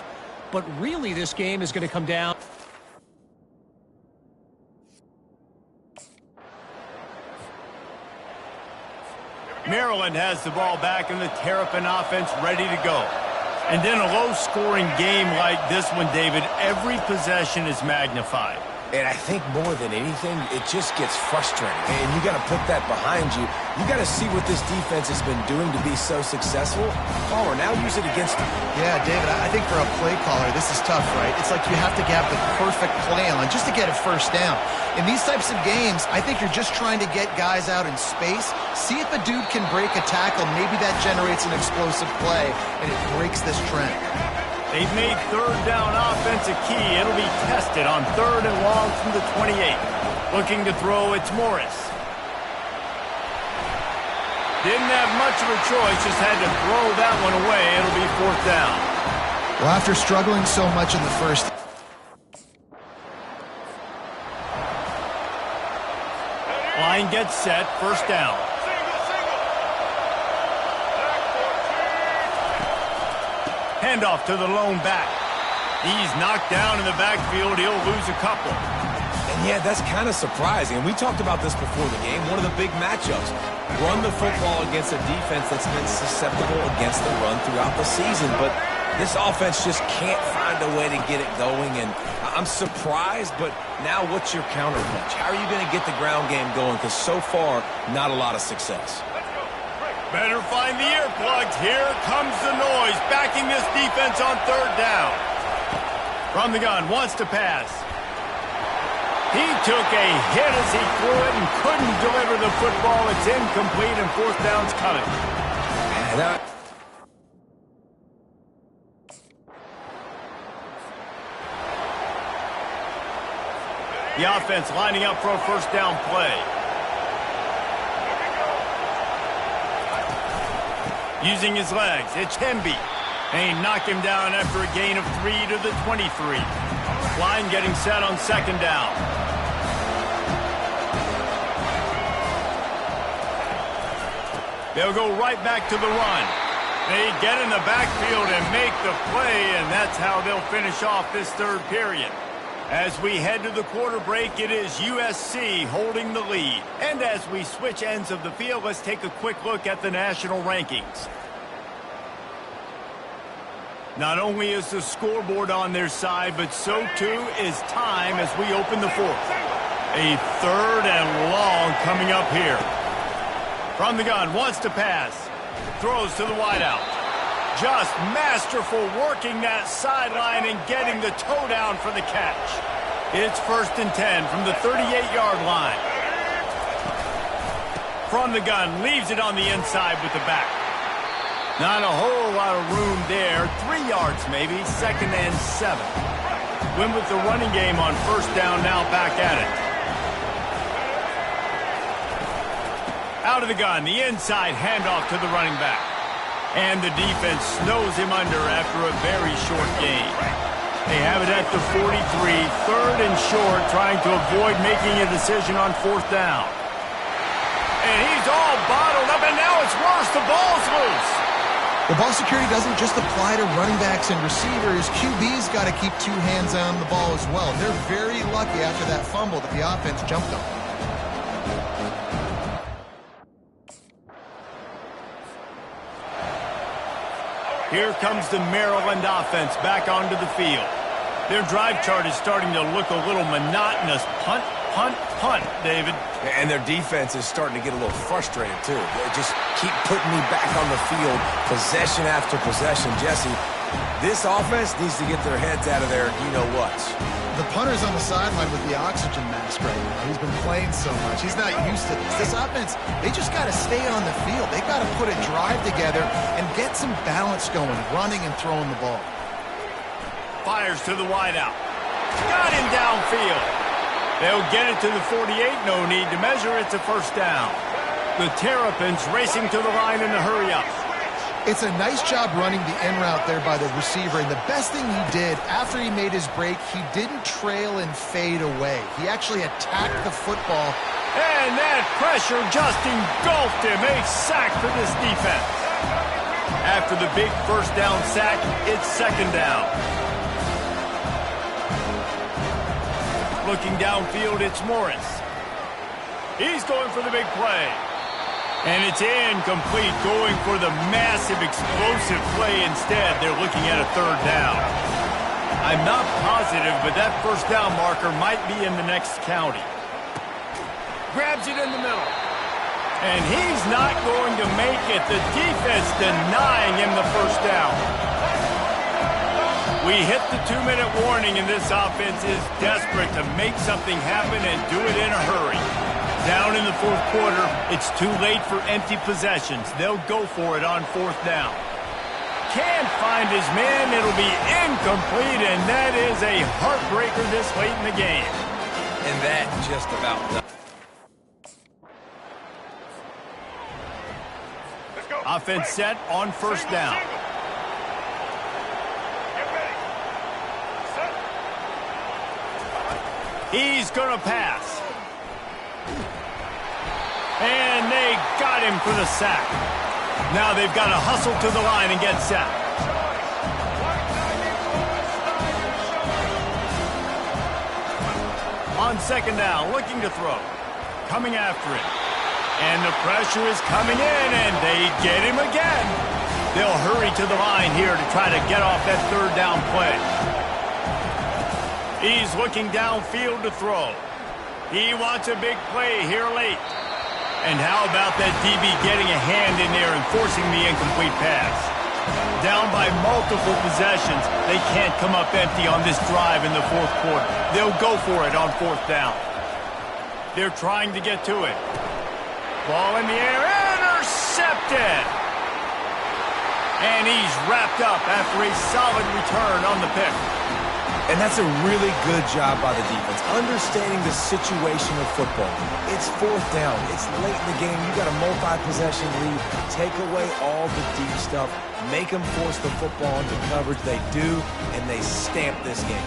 But really, this game is going to come down. Maryland has the ball back and the Terrapin offense ready to go. And in a low-scoring game like this one, David, every possession is magnified. And I think more than anything, it just gets frustrating. And you got to put that behind you. You got to see what this defense has been doing to be so successful. Palmer, now use it against them. Yeah, David, I think for a play caller, this is tough, right? It's like you have to have the perfect play on just to get a first down. In these types of games, I think you're just trying to get guys out in space, see if a dude can break a tackle. Maybe that generates an explosive play, and it breaks this trend. They've made third down offense a key. It'll be tested on 3rd and long from the 28. Looking to throw, it's Morris. Didn't have much of a choice, just had to throw that one away. It'll be 4th down. Well, after struggling so much in the first, line gets set, 1st down. Handoff to the lone back. He's knocked down in the backfield. He'll lose a couple. And yeah, that's kind of surprising. And we talked about this before the game. One of the big matchups. Run the football against a defense that's been susceptible against the run throughout the season. But this offense just can't find a way to get it going. And I'm surprised, but now what's your counterpunch? How are you going to get the ground game going? Because so far, not a lot of success. Better find the earplugs. Here comes the noise, backing this defense on 3rd down. From the gun, wants to pass. He took a hit as he threw it and couldn't deliver the football. It's incomplete, and 4th down's coming. The offense lining up for a 1st down play. Using his legs, it's Hemby. And he knocked him down after a gain of 3 to the 23. Line getting set on second down. They'll go right back to the run. They get in the backfield and make the play, and that's how they'll finish off this third period. As we head to the quarter break, it is USC holding the lead. And as we switch ends of the field, let's take a quick look at the national rankings. Not only is the scoreboard on their side, but so too is time as we open the fourth. A third and long coming up here. From the gun, wants to pass. Throws to the wideout. Just masterful working that sideline and getting the toe down for the catch. It's 1st and 10 from the 38-yard line. From the gun, leaves it on the inside with the back. Not a whole lot of room there. 3 yards maybe, 2nd and 7. Win with the running game on 1st down, now back at it. Out of the gun, the inside handoff to the running back. And the defense snows him under after a very short gain. They have it at the 43, 3rd and short, trying to avoid making a decision on 4th down. And he's all bottled up, and now it's worse. The ball's loose. The ball security doesn't just apply to running backs and receivers. QB's got to keep 2 hands on the ball as well. They're very lucky after that fumble that the offense jumped on. Here comes the Maryland offense back onto the field. Their drive chart is starting to look a little monotonous. Punt, punt, punt, David. And their defense is starting to get a little frustrated, too. They just keep putting me back on the field, possession after possession. Jesse, this offense needs to get their heads out of their you-know-whats. The punter's on the sideline with the oxygen mask right now. He's been playing so much. He's not used to this. This offense, they just got to stay on the field. They got to put a drive together and get some balance going, running and throwing the ball. Fires to the wideout. Got him downfield. They'll get it to the 48. No need to measure. It's a 1st down. The Terrapins racing to the line in a hurry-up. It's a nice job running the in route there by the receiver, and the best thing he did after he made his break, he didn't trail and fade away. He actually attacked the football. And that pressure just engulfed him. A sack for this defense. After the big 1st down sack, it's 2nd down. Looking downfield, it's Morris. He's going for the big play. And it's incomplete, going for the massive explosive play instead. They're looking at a 3rd down. I'm not positive, but that 1st down marker might be in the next county. Grabs it in the middle. And he's not going to make it. The defense denying him the 1st down. We hit the 2-minute warning, and this offense is desperate to make something happen and do it in a hurry. Down in the 4th quarter, it's too late for empty possessions. They'll go for it on 4th down. Can't find his man. It'll be incomplete, and that is a heartbreaker this late in the game. And that just about does. Offense set on 1st down. He's going to pass. And they got him for the sack. Now they've got to hustle to the line and get set. On 2nd down, looking to throw. Coming after it. And the pressure is coming in, and they get him again. They'll hurry to the line here to try to get off that 3rd down play. He's looking downfield to throw. He wants a big play here late. And how about that DB getting a hand in there and forcing the incomplete pass? Down by multiple possessions, they can't come up empty on this drive in the 4th quarter. They'll go for it on 4th down. They're trying to get to it. Ball in the air, intercepted! And he's wrapped up after a solid return on the pick. And that's a really good job by the defense, understanding the situation of football. It's fourth down. It's late in the game. You got a multi-possession lead. Take away all the deep stuff. Make them force the football into coverage. They do, and they stamp this game.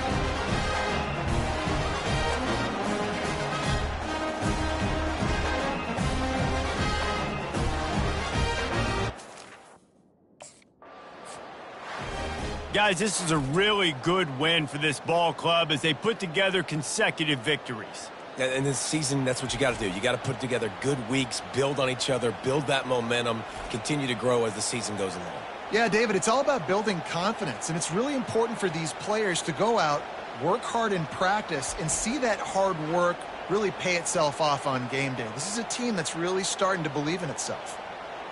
Guys, this is a really good win for this ball club as they put together consecutive victories. And this season, that's what you got to do. You got to put together good weeks, build on each other, build that momentum, continue to grow as the season goes along. Yeah, David, it's all about building confidence, and it's really important for these players to go out, work hard in practice, and see that hard work really pay itself off on game day. This is a team that's really starting to believe in itself.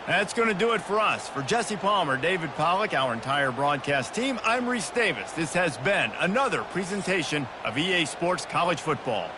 That's going to do it for us. For Jesse Palmer, David Pollack, our entire broadcast team, I'm Reese Davis. This has been another presentation of EA Sports College Football.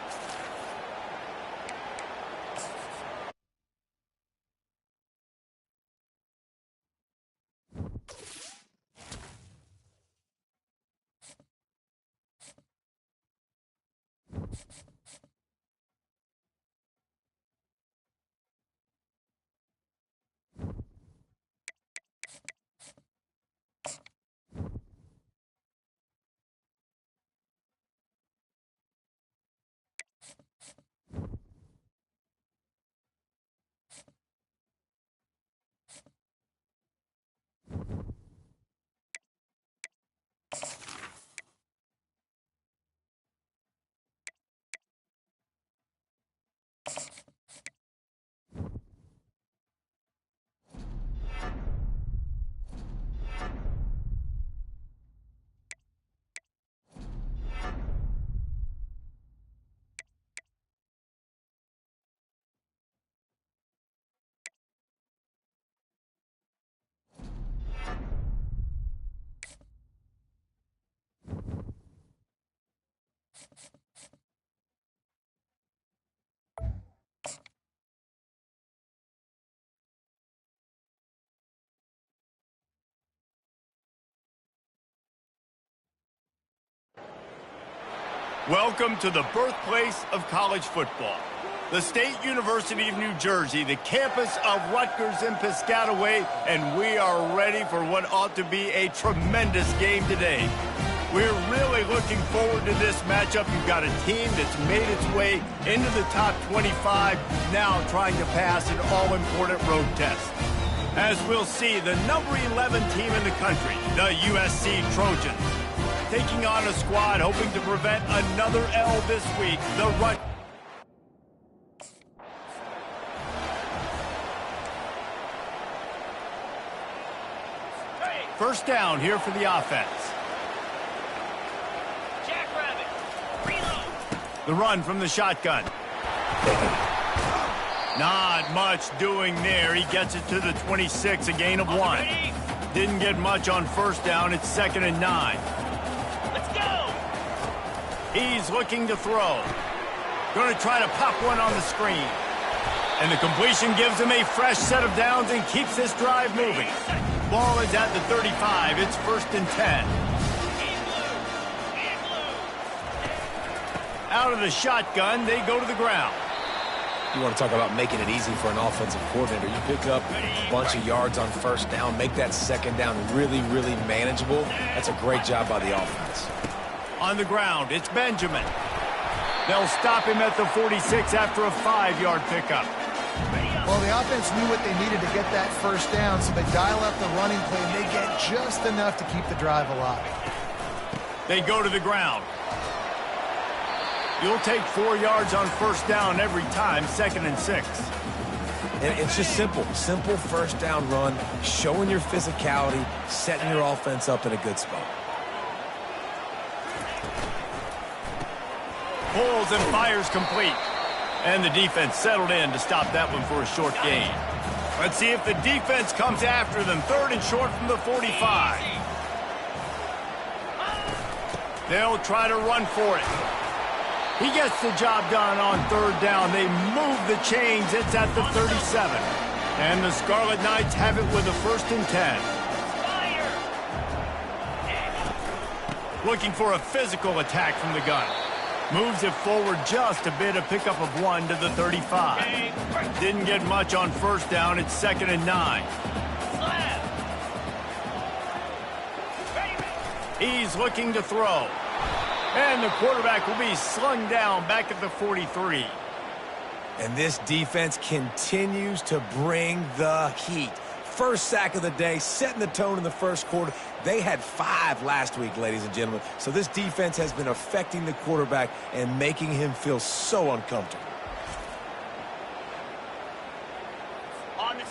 Welcome to the birthplace of college football. The State University of New Jersey, the campus of Rutgers in Piscataway, and we are ready for what ought to be a tremendous game today. We're really looking forward to this matchup. You've got a team that's made its way into the top 25, now trying to pass an all-important road test. As we'll see, the number 11 team in the country, the USC Trojans, taking on a squad hoping to prevent another L this week, the Rutgers. First down here for the offense. Jackrabbit. Reload. The run from the shotgun. Not much doing there. He gets it to the 26, a gain of 1. Didn't get much on first down. It's 2nd and 9. Let's go. He's looking to throw. Going to try to pop one on the screen. And the completion gives him a fresh set of downs and keeps this drive moving. Ball is at the 35. It's 1st and 10. Out of the shotgun, they go to the ground. You want to talk about making it easy for an offensive coordinator. You pick up a bunch of yards on first down, make that second down really, really manageable. That's a great job by the offense. On the ground, it's Benjamin. They'll stop him at the 46 after a 5-yard pickup. Well, the offense knew what they needed to get that first down, so they dial up the running play, and they get just enough to keep the drive alive. They go to the ground. You'll take 4 yards on first down every time, 2nd and 6. And it's just simple. Simple first down run, showing your physicality, setting your offense up in a good spot. Pulls and fires complete. And the defense settled in to stop that one for a short gain. Let's see if the defense comes after them. 3rd and short from the 45. They'll try to run for it. He gets the job done on 3rd down. They move the chains. It's at the 37. And the Scarlet Knights have it with a 1st and 10. Looking for a physical attack from the gun. Moves it forward just a bit, a pickup of 1 to the 35. Didn't get much on first down. It's 2nd and 9. He's looking to throw. And the quarterback will be slung down back at the 43. And this defense continues to bring the heat. First sack of the day, setting the tone in the first quarter. They had 5 last week, ladies and gentlemen. So this defense has been affecting the quarterback and making him feel so uncomfortable.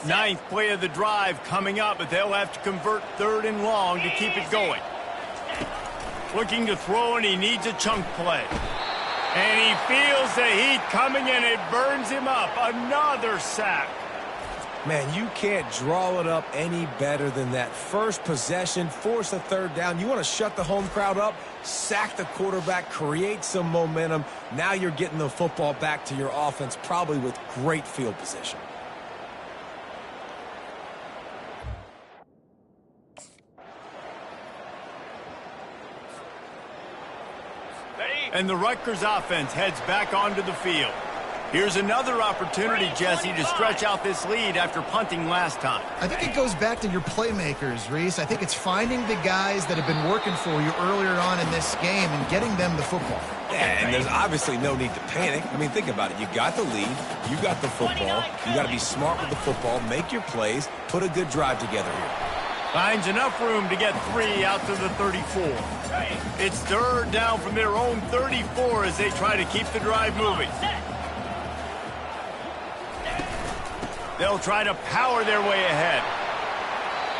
9th play of the drive coming up, but they'll have to convert 3rd and long to keep it going. Looking to throw, and he needs a chunk play. And he feels the heat coming, and it burns him up. Another sack. Man, you can't draw it up any better than that. First possession, force a 3rd down. You want to shut the home crowd up, sack the quarterback, create some momentum. Now you're getting the football back to your offense, probably with great field position. And the Rutgers offense heads back onto the field. Here's another opportunity, Jesse, to stretch out this lead after punting last time. I think it goes back to your playmakers, Reese. I think it's finding the guys that have been working for you earlier on in this game and getting them the football. Yeah, and there's obviously no need to panic. I mean, think about it. You got the lead. You got the football. You got to be smart with the football, make your plays, put a good drive together here. Finds enough room to get 3 out to the 34. It's 3rd down from their own 34 as they try to keep the drive moving. They'll try to power their way ahead.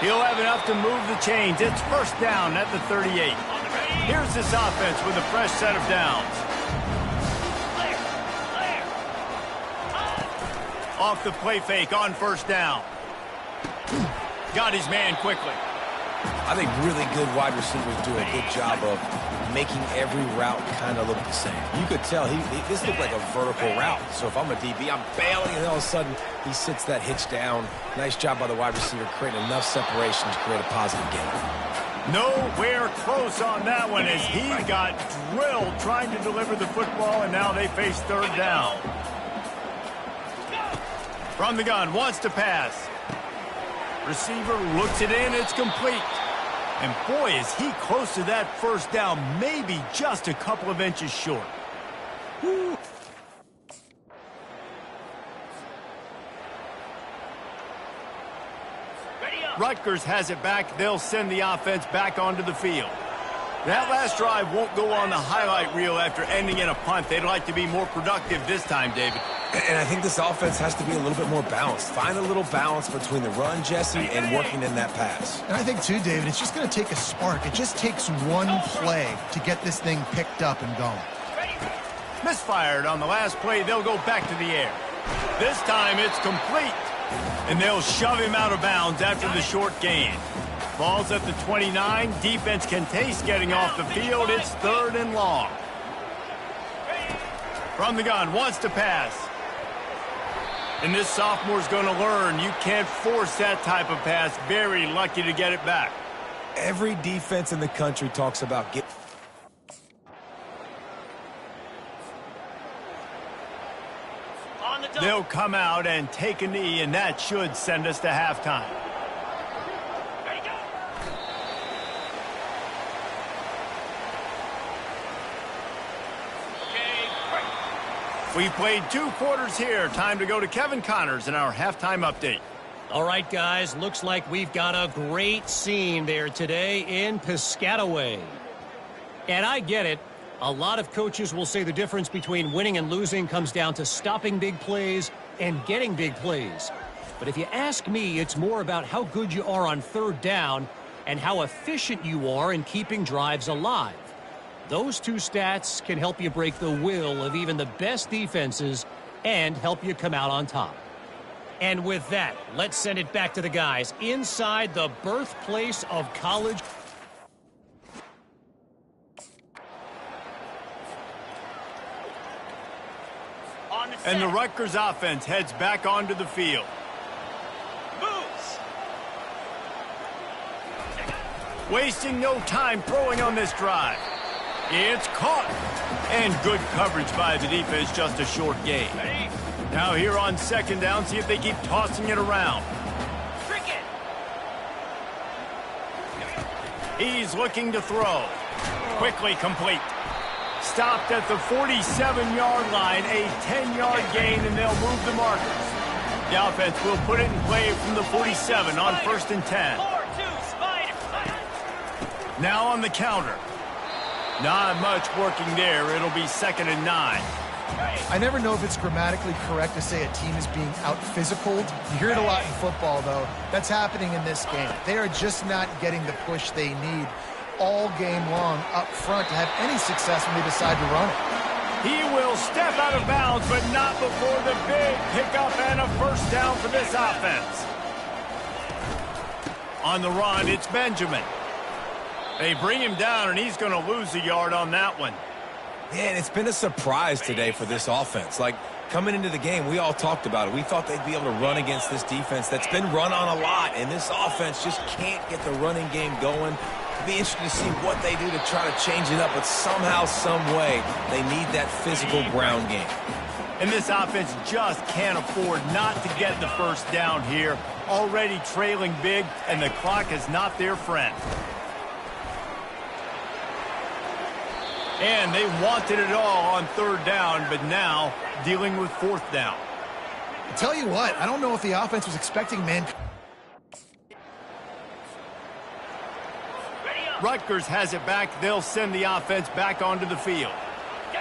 He'll have enough to move the chains. It's 1st down at the 38. Here's this offense with a fresh set of downs. Off the play fake on 1st down. Got his man quickly. I think really good wide receivers do a good job of making every route kind of look the same. You could tell this looked like a vertical route. So if I'm a DB, I'm bailing, and all of a sudden he sits that hitch down. Nice job by the wide receiver creating enough separation to create a positive gain. Nowhere close on that one as he got drilled trying to deliver the football, and now they face 3rd down. From the gun, wants to pass. Receiver looks it in, it's complete. And boy, is he close to that 1st down, maybe just a couple of inches short. Woo. Rutgers has it back. They'll send the offense back onto the field. That last drive won't go on the highlight reel after ending in a punt. They'd like to be more productive this time, David. And I think this offense has to be a little bit more balanced. Find a little balance between the run, Jesse, and working in that pass. And I think, too, David, it's just going to take a spark. It just takes one play to get this thing picked up and going. Misfired on the last play. They'll go back to the air. This time it's complete. And they'll shove him out of bounds after the short gain. Ball's at the 29. Defense can taste getting off the field. It's 3rd and long. From the gun, wants to pass. And this sophomore's going to learn you can't force that type of pass. Very lucky to get it back. Every defense in the country talks about getting... They'll come out and take a knee, and that should send us to halftime. We played 2 quarters here. Time to go to Kevin Connors in our halftime update. All right, guys, looks like we've got a great scene there today in Piscataway. And I get it. A lot of coaches will say the difference between winning and losing comes down to stopping big plays and getting big plays. But if you ask me, it's more about how good you are on 3rd down and how efficient you are in keeping drives alive. Those 2 stats can help you break the will of even the best defenses and help you come out on top. And with that, let's send it back to the guys inside the birthplace of college. And the Rutgers offense heads back onto the field. Moves. Wasting no time throwing on this drive. It's caught. And good coverage by the defense, just a short gain. Now here on second down, see if they keep tossing it around. He's looking to throw. Quickly complete. Stopped at the 47-yard line, a 10-yard gain, and they'll move the markers. The offense will put it in play from the 47 on 1st and 10. Now on the counter. Not much working there. It'll be 2nd and 9. I never know if it's grammatically correct to say a team is being out-physicaled. You hear it a lot in football, though. That's happening in this game. They are just not getting the push they need all game long up front to have any success when they decide to run it. He will step out of bounds, but not before the big pickup and a first down for this offense. On the run, it's Benjamin. They bring him down, and he's going to lose a yard on that one. Man, it's been a surprise today for this offense. Like, coming into the game, we all talked about it. We thought they'd be able to run against this defense that's been run on a lot, and this offense just can't get the running game going. It'll be interesting to see what they do to try to change it up, but somehow, some way, they need that physical ground game. And this offense just can't afford not to get the first down here. Already trailing big, and the clock is not their friend. And they wanted it all on 3rd down, but now dealing with 4th down. I tell you what, I don't know if the offense was expecting man. Rutgers has it back. They'll send the offense back onto the field.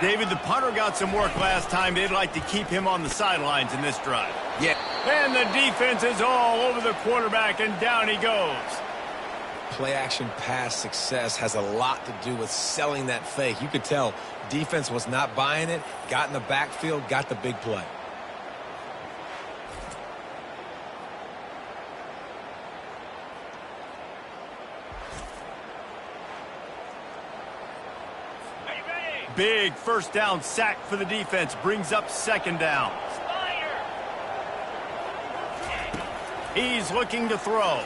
David, the punter got some work last time. They'd like to keep him on the sidelines in this drive. Yeah. And the defense is all over the quarterback, and down he goes. Play-action pass success has a lot to do with selling that fake. You could tell defense was not buying it, got in the backfield, got the big play. Big first down sack for the defense, brings up 2nd down. He's looking to throw.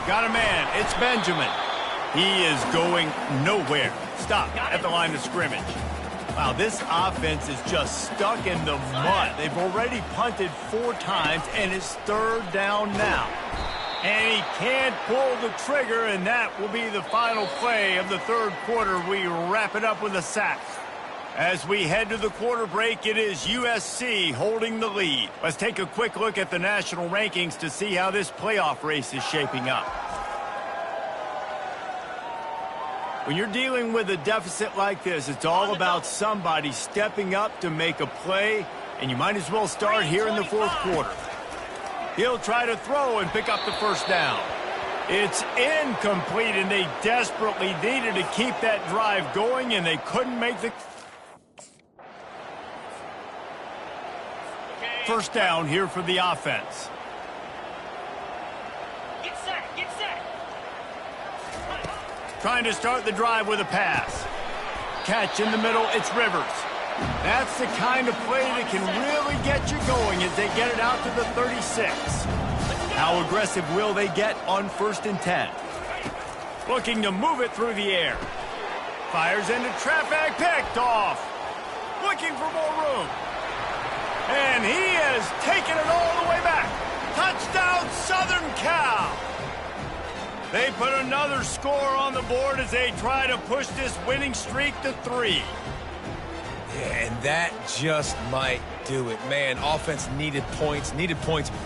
Got a man. It's Benjamin. He is going nowhere. Stop at the line of scrimmage. Wow, this offense is just stuck in the mud. They've already punted 4 times, and it's 3rd down now. And he can't pull the trigger, and that will be the final play of the 3rd quarter. We wrap it up with a sack. As we head to the quarter break, it is USC holding the lead. Let's take a quick look at the national rankings to see how this playoff race is shaping up. When you're dealing with a deficit like this, it's all about somebody stepping up to make a play, and you might as well start here in the 4th quarter. He'll try to throw and pick up the first down. It's incomplete, and they desperately needed to keep that drive going, and they couldn't make the... First down here for the offense. Get set, get set. Trying to start the drive with a pass. Catch in the middle, it's Rivers. That's the kind of play that can really get you going as they get it out to the 36. How aggressive will they get on 1st and 10? Looking to move it through the air. Fires into traffic, picked off. Looking for more room. And he has taken it all the way back. Touchdown, Southern Cal. They put another score on the board as they try to push this winning streak to 3. Yeah, and that just might do it. Man, offense needed points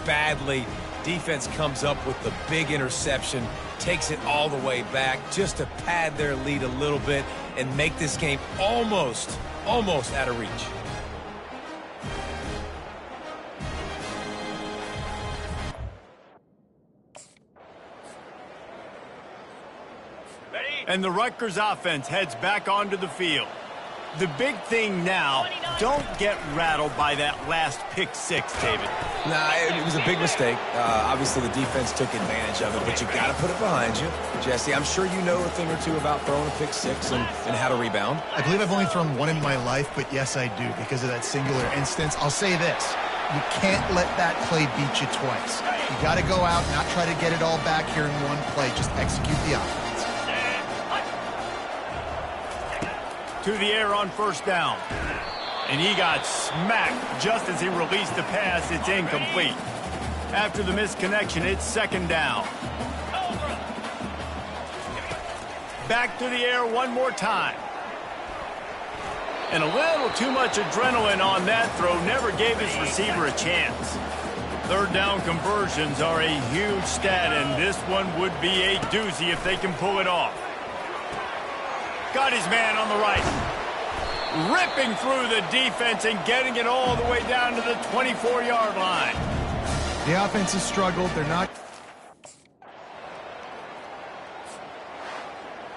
badly. Defense comes up with the big interception, takes it all the way back just to pad their lead a little bit and make this game almost out of reach. And the Rutgers offense heads back onto the field. The big thing now, don't get rattled by that last pick 6, David. Nah, it was a big mistake. Obviously, the defense took advantage of it, but you got to put it behind you. Jesse, I'm sure you know a thing or two about throwing a pick 6 and how to rebound. I believe I've only thrown 1 in my life, but yes, I do because of that singular instance. I'll say this. You can't let that play beat you twice. You got to go out and not try to get it all back here in one play. Just execute the offense. To the air on first down. And he got smacked just as he released the pass. It's incomplete. After the misconnection, it's second down. Back to the air one more time. And a little too much adrenaline on that throw. Never gave his receiver a chance. Third down conversions are a huge stat, and this one would be a doozy if they can pull it off. Got his man on the right. Ripping through the defense and getting it all the way down to the 24-yard line. The offense has struggled. They're not...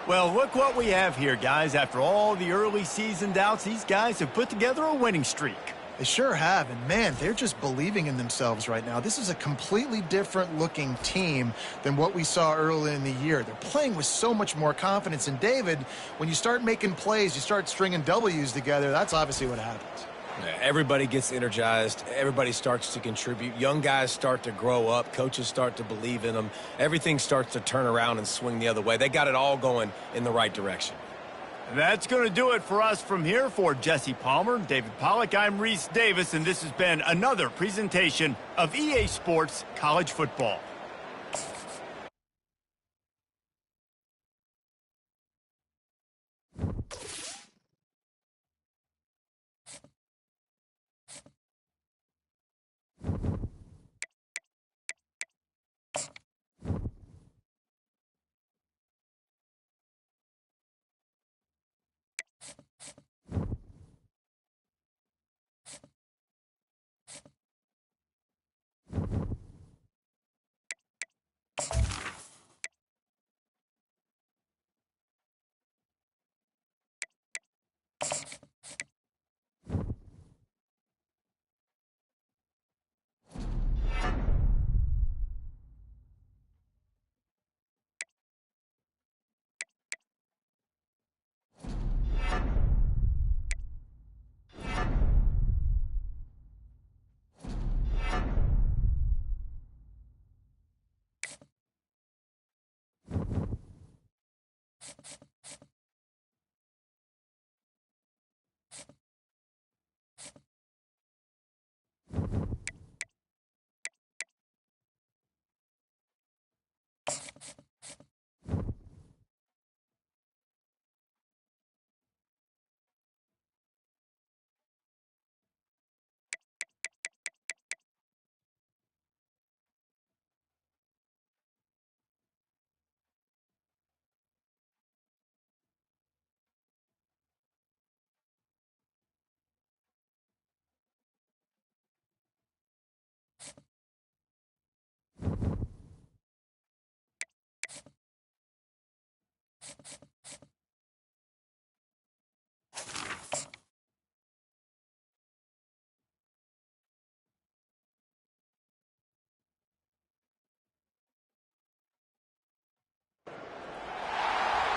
Well, look what we have here, guys. After all the early season doubts, these guys have put together a winning streak. They sure have, and man, they're just believing in themselves right now. This is a completely different looking team than what we saw early in the year. They're playing with so much more confidence, and David, when you start making plays, you start stringing W's together, that's obviously what happens. Everybody gets energized. Everybody starts to contribute. Young guys start to grow up. Coaches start to believe in them. Everything starts to turn around and swing the other way. They got it all going in the right direction. That's going to do it for us from here. For Jesse Palmer, David Pollack, I'm Reese Davis, and this has been another presentation of EA Sports College Football.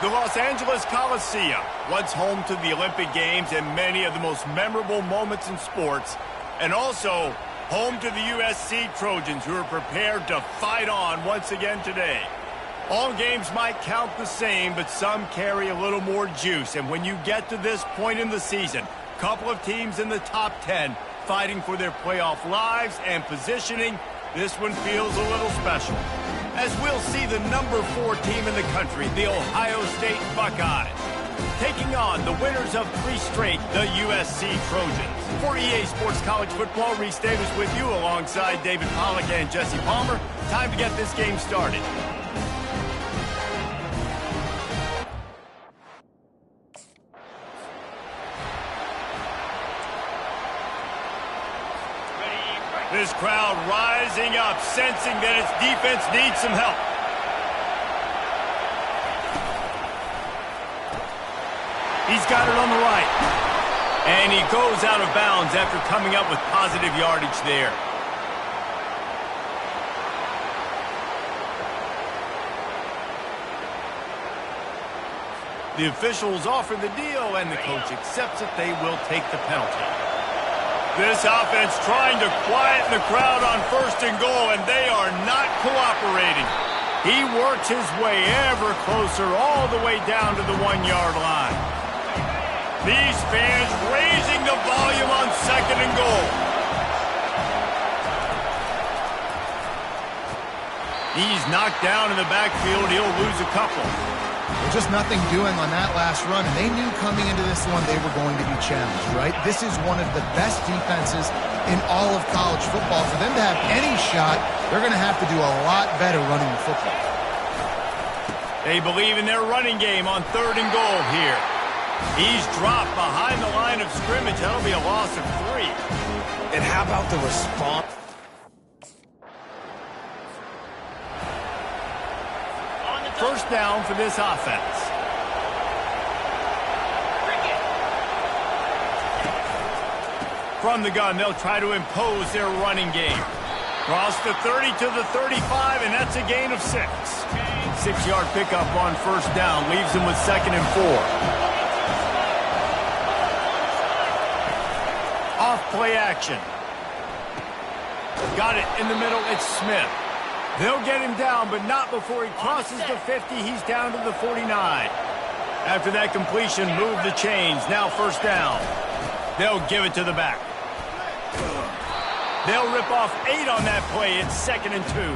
The Los Angeles Coliseum, once home to the Olympic Games and many of the most memorable moments in sports, and also home to the USC Trojans, who are prepared to fight on once again today. All games might count the same, but some carry a little more juice, and when you get to this point in the season, a couple of teams in the top 10 fighting for their playoff lives and positioning, this one feels a little special. As we'll see the number 4 team in the country, the Ohio State Buckeyes, taking on the winners of 3 straight, the USC Trojans. For EA Sports College Football, Reese Davis with you alongside David Pollack and Jesse Palmer. Time to get this game started. This crowd rising up, sensing that its defense needs some help. He's got it on the right. And he goes out of bounds after coming up with positive yardage there. The officials offer the deal, and the coach accepts it. They will take the penalty. This offense trying to quieten the crowd on 1st and goal, and they are not cooperating. He works his way ever closer all the way down to the 1-yard line. These fans raising the volume on 2nd and goal. He's knocked down in the backfield. He'll lose a couple. Just nothing doing on that last run, and they knew coming into this one they were going to be challenged, right? This is one of the best defenses in all of college football. For them to have any shot, they're going to have to do a lot better running the football. They believe in their running game on 3rd and goal here. He's dropped behind the line of scrimmage. That'll be a loss of 3. And how about the response? First down for this offense. From the gun, they'll try to impose their running game. Cross the 30 to the 35, and that's a gain of 6. 6-yard pickup on 1st down leaves them with 2nd and 4. Off play action. Got it in the middle. It's Smith. They'll get him down, but not before he crosses the 50. He's down to the 49. After that completion, move the chains. Now 1st down. They'll give it to the back. They'll rip off 8 on that play. It's 2nd and 2.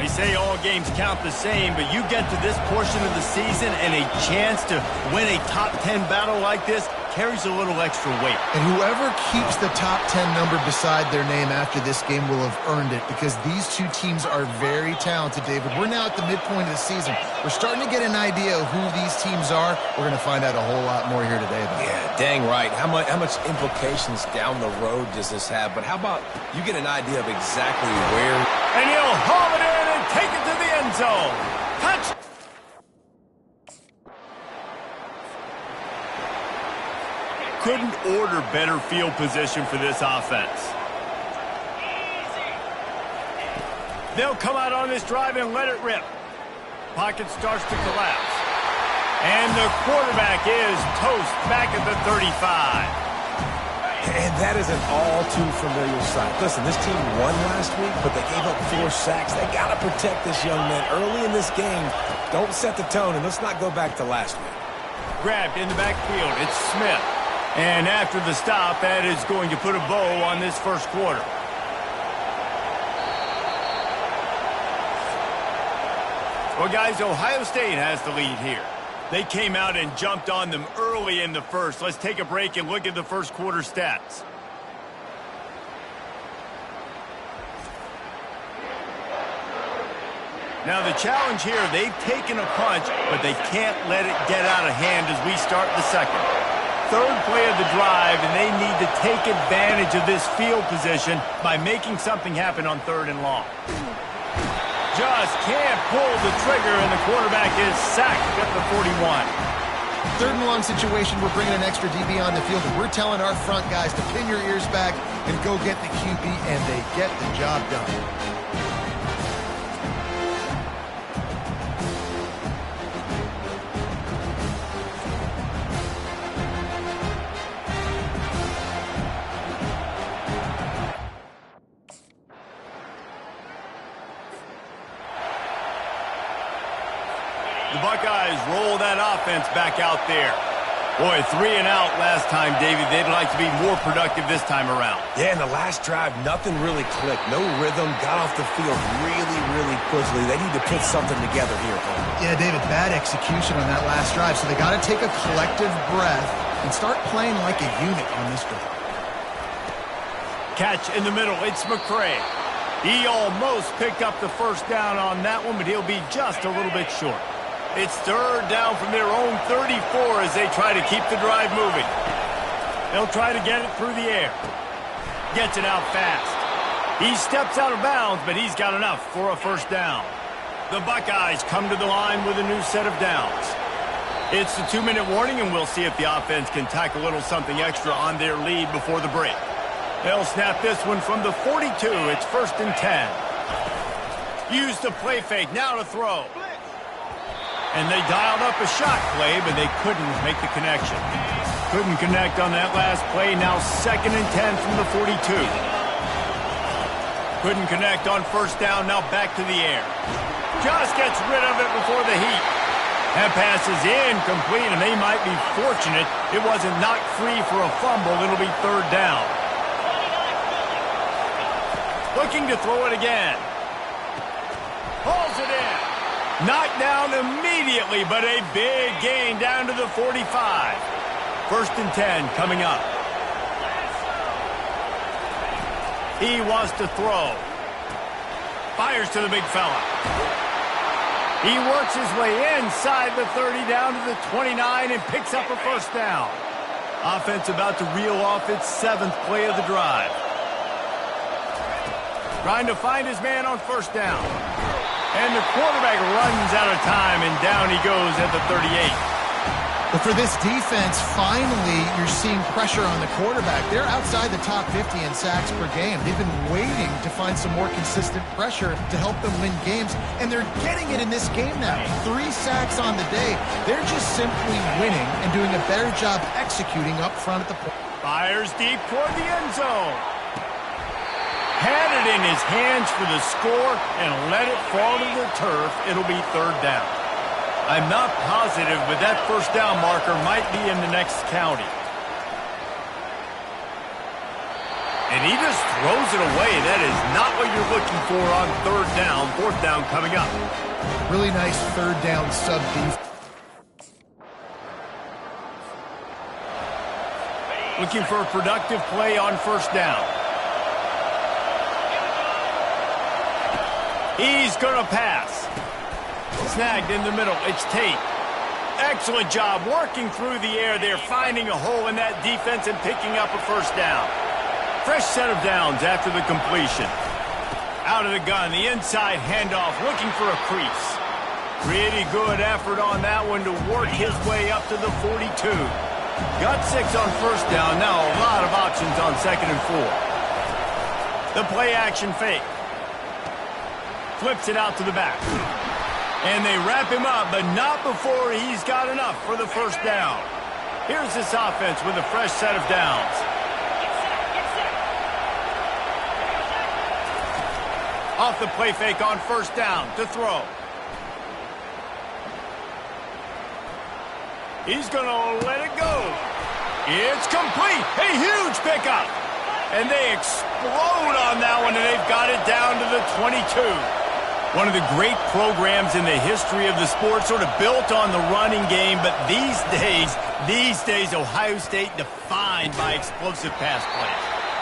They say all games count the same, but you get to this portion of the season and a chance to win a top 10 battle like this carries a little extra weight. And whoever keeps the top 10 number beside their name after this game will have earned it, because these two teams are very talented, David. We're now at the midpoint of the season. We're starting to get an idea of who these teams are. We're going to find out a whole lot more here today, though. Yeah, dang right. How much implications down the road does this have? But how about you get an idea of exactly where... And he'll haul it in and take it to the end zone. Touch! Couldn't order better field position for this offense. They'll come out on this drive and let it rip. Pocket starts to collapse. And the quarterback is toast back at the 35. And that is an all-too-familiar sight. Listen, this team won last week, but they gave up 4 sacks. They got to protect this young man early in this game. Don't set the tone, and let's not go back to last week. Grabbed in the backfield. It's Smith. And after the stop, that is going to put a bow on this 1st quarter. Well, guys, Ohio State has the lead here. They came out and jumped on them early in the 1st. Let's take a break and look at the 1st quarter stats. Now, the challenge here, they've taken a punch, but they can't let it get out of hand as we start the 2nd. 3rd play of the drive, and they need to take advantage of this field position by making something happen on 3rd and long. Just can't pull the trigger, and the quarterback is sacked at the 41. 3rd and long situation, we're bringing an extra DB on the field, and we're telling our front guys to pin your ears back and go get the QB, and they get the job done. The Buckeyes roll that offense back out there. Boy, 3 and out last time, David. They'd like to be more productive this time around. Yeah, in the last drive, nothing really clicked. No rhythm, got off the field really quickly. They need to put something together here. Yeah, David, bad execution on that last drive, so they got to take a collective breath and start playing like a unit on this drive. Catch in the middle. It's McCray. He almost picked up the 1st down on that one, but he'll be just a little bit short. It's 3rd down from their own 34 as they try to keep the drive moving. They'll try to get it through the air. Gets it out fast. He steps out of bounds, but he's got enough for a 1st down. The Buckeyes come to the line with a new set of downs. It's the 2-minute warning, and we'll see if the offense can tack a little something extra on their lead before the break. They'll snap this one from the 42. It's 1st and 10. Use the play fake. Now to throw. And they dialed up a shot play, but they couldn't make the connection. Couldn't connect on that last play. Now 2nd and 10 from the 42. Couldn't connect on first down. Now back to the air. Just gets rid of it before the heat. That pass is incomplete, and they might be fortunate it wasn't knocked free for a fumble. It'll be 3rd down. Looking to throw it again. Pulls it in. Knocked down immediately, but a big gain down to the 45. 1st and 10 coming up. He wants to throw. Fires to the big fella. He works his way inside the 30 down to the 29 and picks up a 1st down. Offense about to reel off its 7th play of the drive. Trying to find his man on 1st down. And the quarterback runs out of time, and down he goes at the 38. But for this defense, finally, you're seeing pressure on the quarterback. They're outside the top 50 in sacks per game. They've been waiting to find some more consistent pressure to help them win games, and they're getting it in this game now. 3 sacks on the day. They're just simply winning and doing a better job executing up front at the point. Fires deep toward the end zone. Had it in his hands for the score and let it fall to the turf. It'll be 3rd down. I'm not positive, but that 1st down marker might be in the next county. And he just throws it away. That is not what you're looking for on 3rd down. 4th down coming up. Really nice 3rd down sub-defense. Looking for a productive play on 1st down. He's going to pass. Snagged in the middle. It's Tate. Excellent job working through the air there, finding a hole in that defense and picking up a 1st down. Fresh set of downs after the completion. Out of the gun, the inside handoff, looking for a crease. Pretty good effort on that one to work his way up to the 42. Got 6 on 1st down. Now a lot of options on 2nd and 4. The play action fake. Flips it out to the back. And they wrap him up, but not before he's got enough for the 1st down. Here's this offense with a fresh set of downs. Off the play fake on 1st down to throw. He's going to let it go. It's complete. A huge pickup. And they explode on that one, and they've got it down to the 22. One of the great programs in the history of the sport, sort of built on the running game, but these days, Ohio State defined by explosive pass play.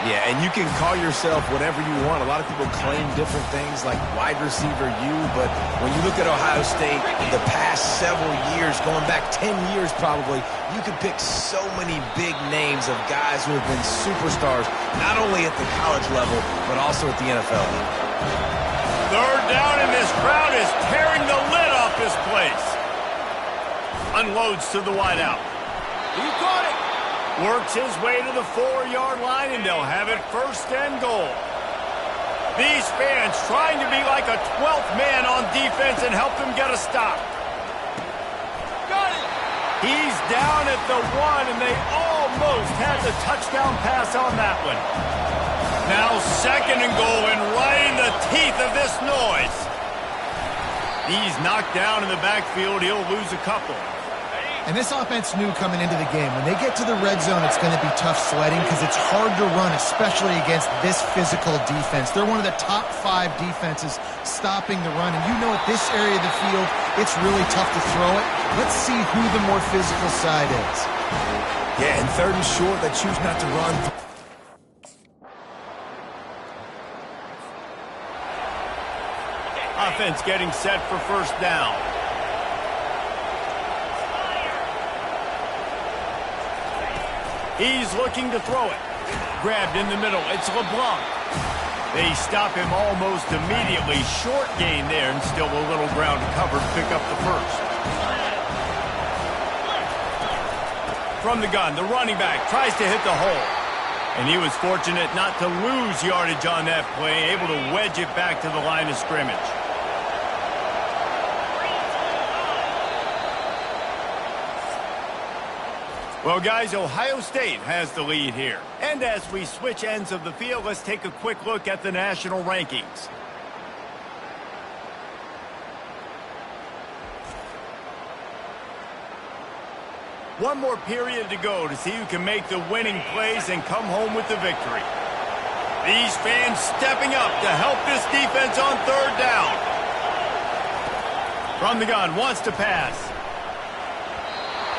Yeah, and you can call yourself whatever you want. A lot of people claim different things like wide receiver U, but when you look at Ohio State the past several years, going back 10 years probably, you could pick so many big names of guys who have been superstars, not only at the college level, but also at the NFL level. 3rd down, and this crowd is tearing the lid off this place. Unloads to the wideout. He caught it. Works his way to the 4-yard line, and they'll have it 1st and goal. These fans trying to be like a 12th man on defense and help them get a stop. Got it. He's down at the 1, and they almost had the touchdown pass on that one. Now 2nd and goal, and right in the teeth of this noise. He's knocked down in the backfield. He'll lose a couple. And this offense knew coming into the game, when they get to the red zone, it's going to be tough sledding because it's hard to run, especially against this physical defense. They're one of the top 5 defenses stopping the run. And you know at this area of the field, it's really tough to throw it. Let's see who the more physical side is. Yeah, and 3rd and short, they choose not to run. Offense getting set for 1st down. He's looking to throw it. Grabbed in the middle. It's LeBlanc. They stop him almost immediately. Short gain there, and still a little ground covered. Pick up the 1st. From the gun, the running back tries to hit the hole. And he was fortunate not to lose yardage on that play, able to wedge it back to the line of scrimmage. Well, guys, Ohio State has the lead here. And as we switch ends of the field, let's take a quick look at the national rankings. One more period to go to see who can make the winning plays and come home with the victory. These fans stepping up to help this defense on third down. From the gun, wants to pass.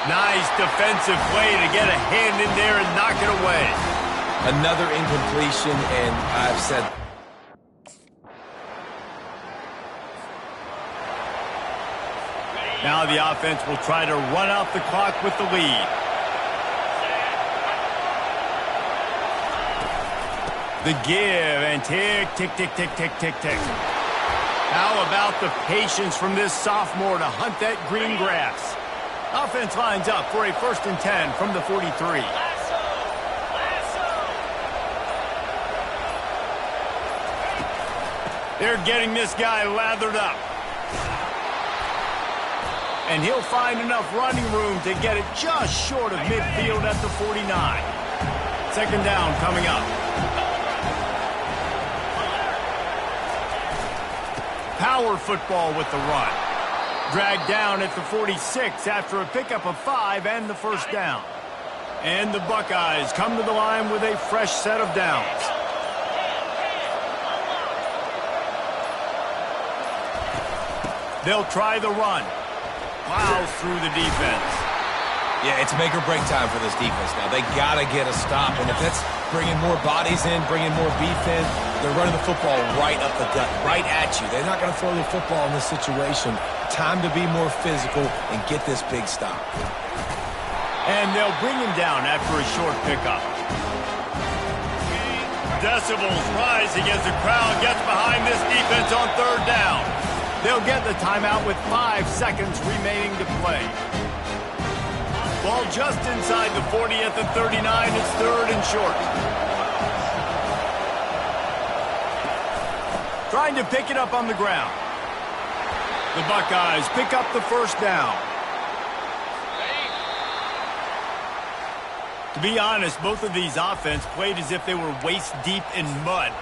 Nice defensive play to get a hand in there and knock it away. Another incompletion, and I've said... Now the offense will try to run out the clock with the lead. The give and tick, tick, tick, tick, tick, tick, tick. How about the patience from this sophomore to hunt that green grass? Offense lines up for a 1st and 10 from the 43. They're getting this guy lathered up. And he'll find enough running room to get it just short of midfield at the 49. 2nd down coming up. Power football with the run. Dragged down at the 46 after a pickup of 5 and the 1st down. And the Buckeyes come to the line with a fresh set of downs. They'll try the run. Plows through the defense. Yeah, it's make or break time for this defense now. They got to get a stop, and if that's bringing more bodies in, bringing more beef in, they're running the football right up the gut, right at you. They're not going to throw the football in this situation. Time to be more physical and get this big stop. And they'll bring him down after a short pickup. Decibels rising as the crowd gets behind this defense on 3rd down. They'll get the timeout with 5 seconds remaining to play. Ball just inside the 40 at the 39. It's 3rd and short. Trying to pick it up on the ground. The Buckeyes pick up the 1st down. To be honest, both of these offenses played as if they were waist deep in mud.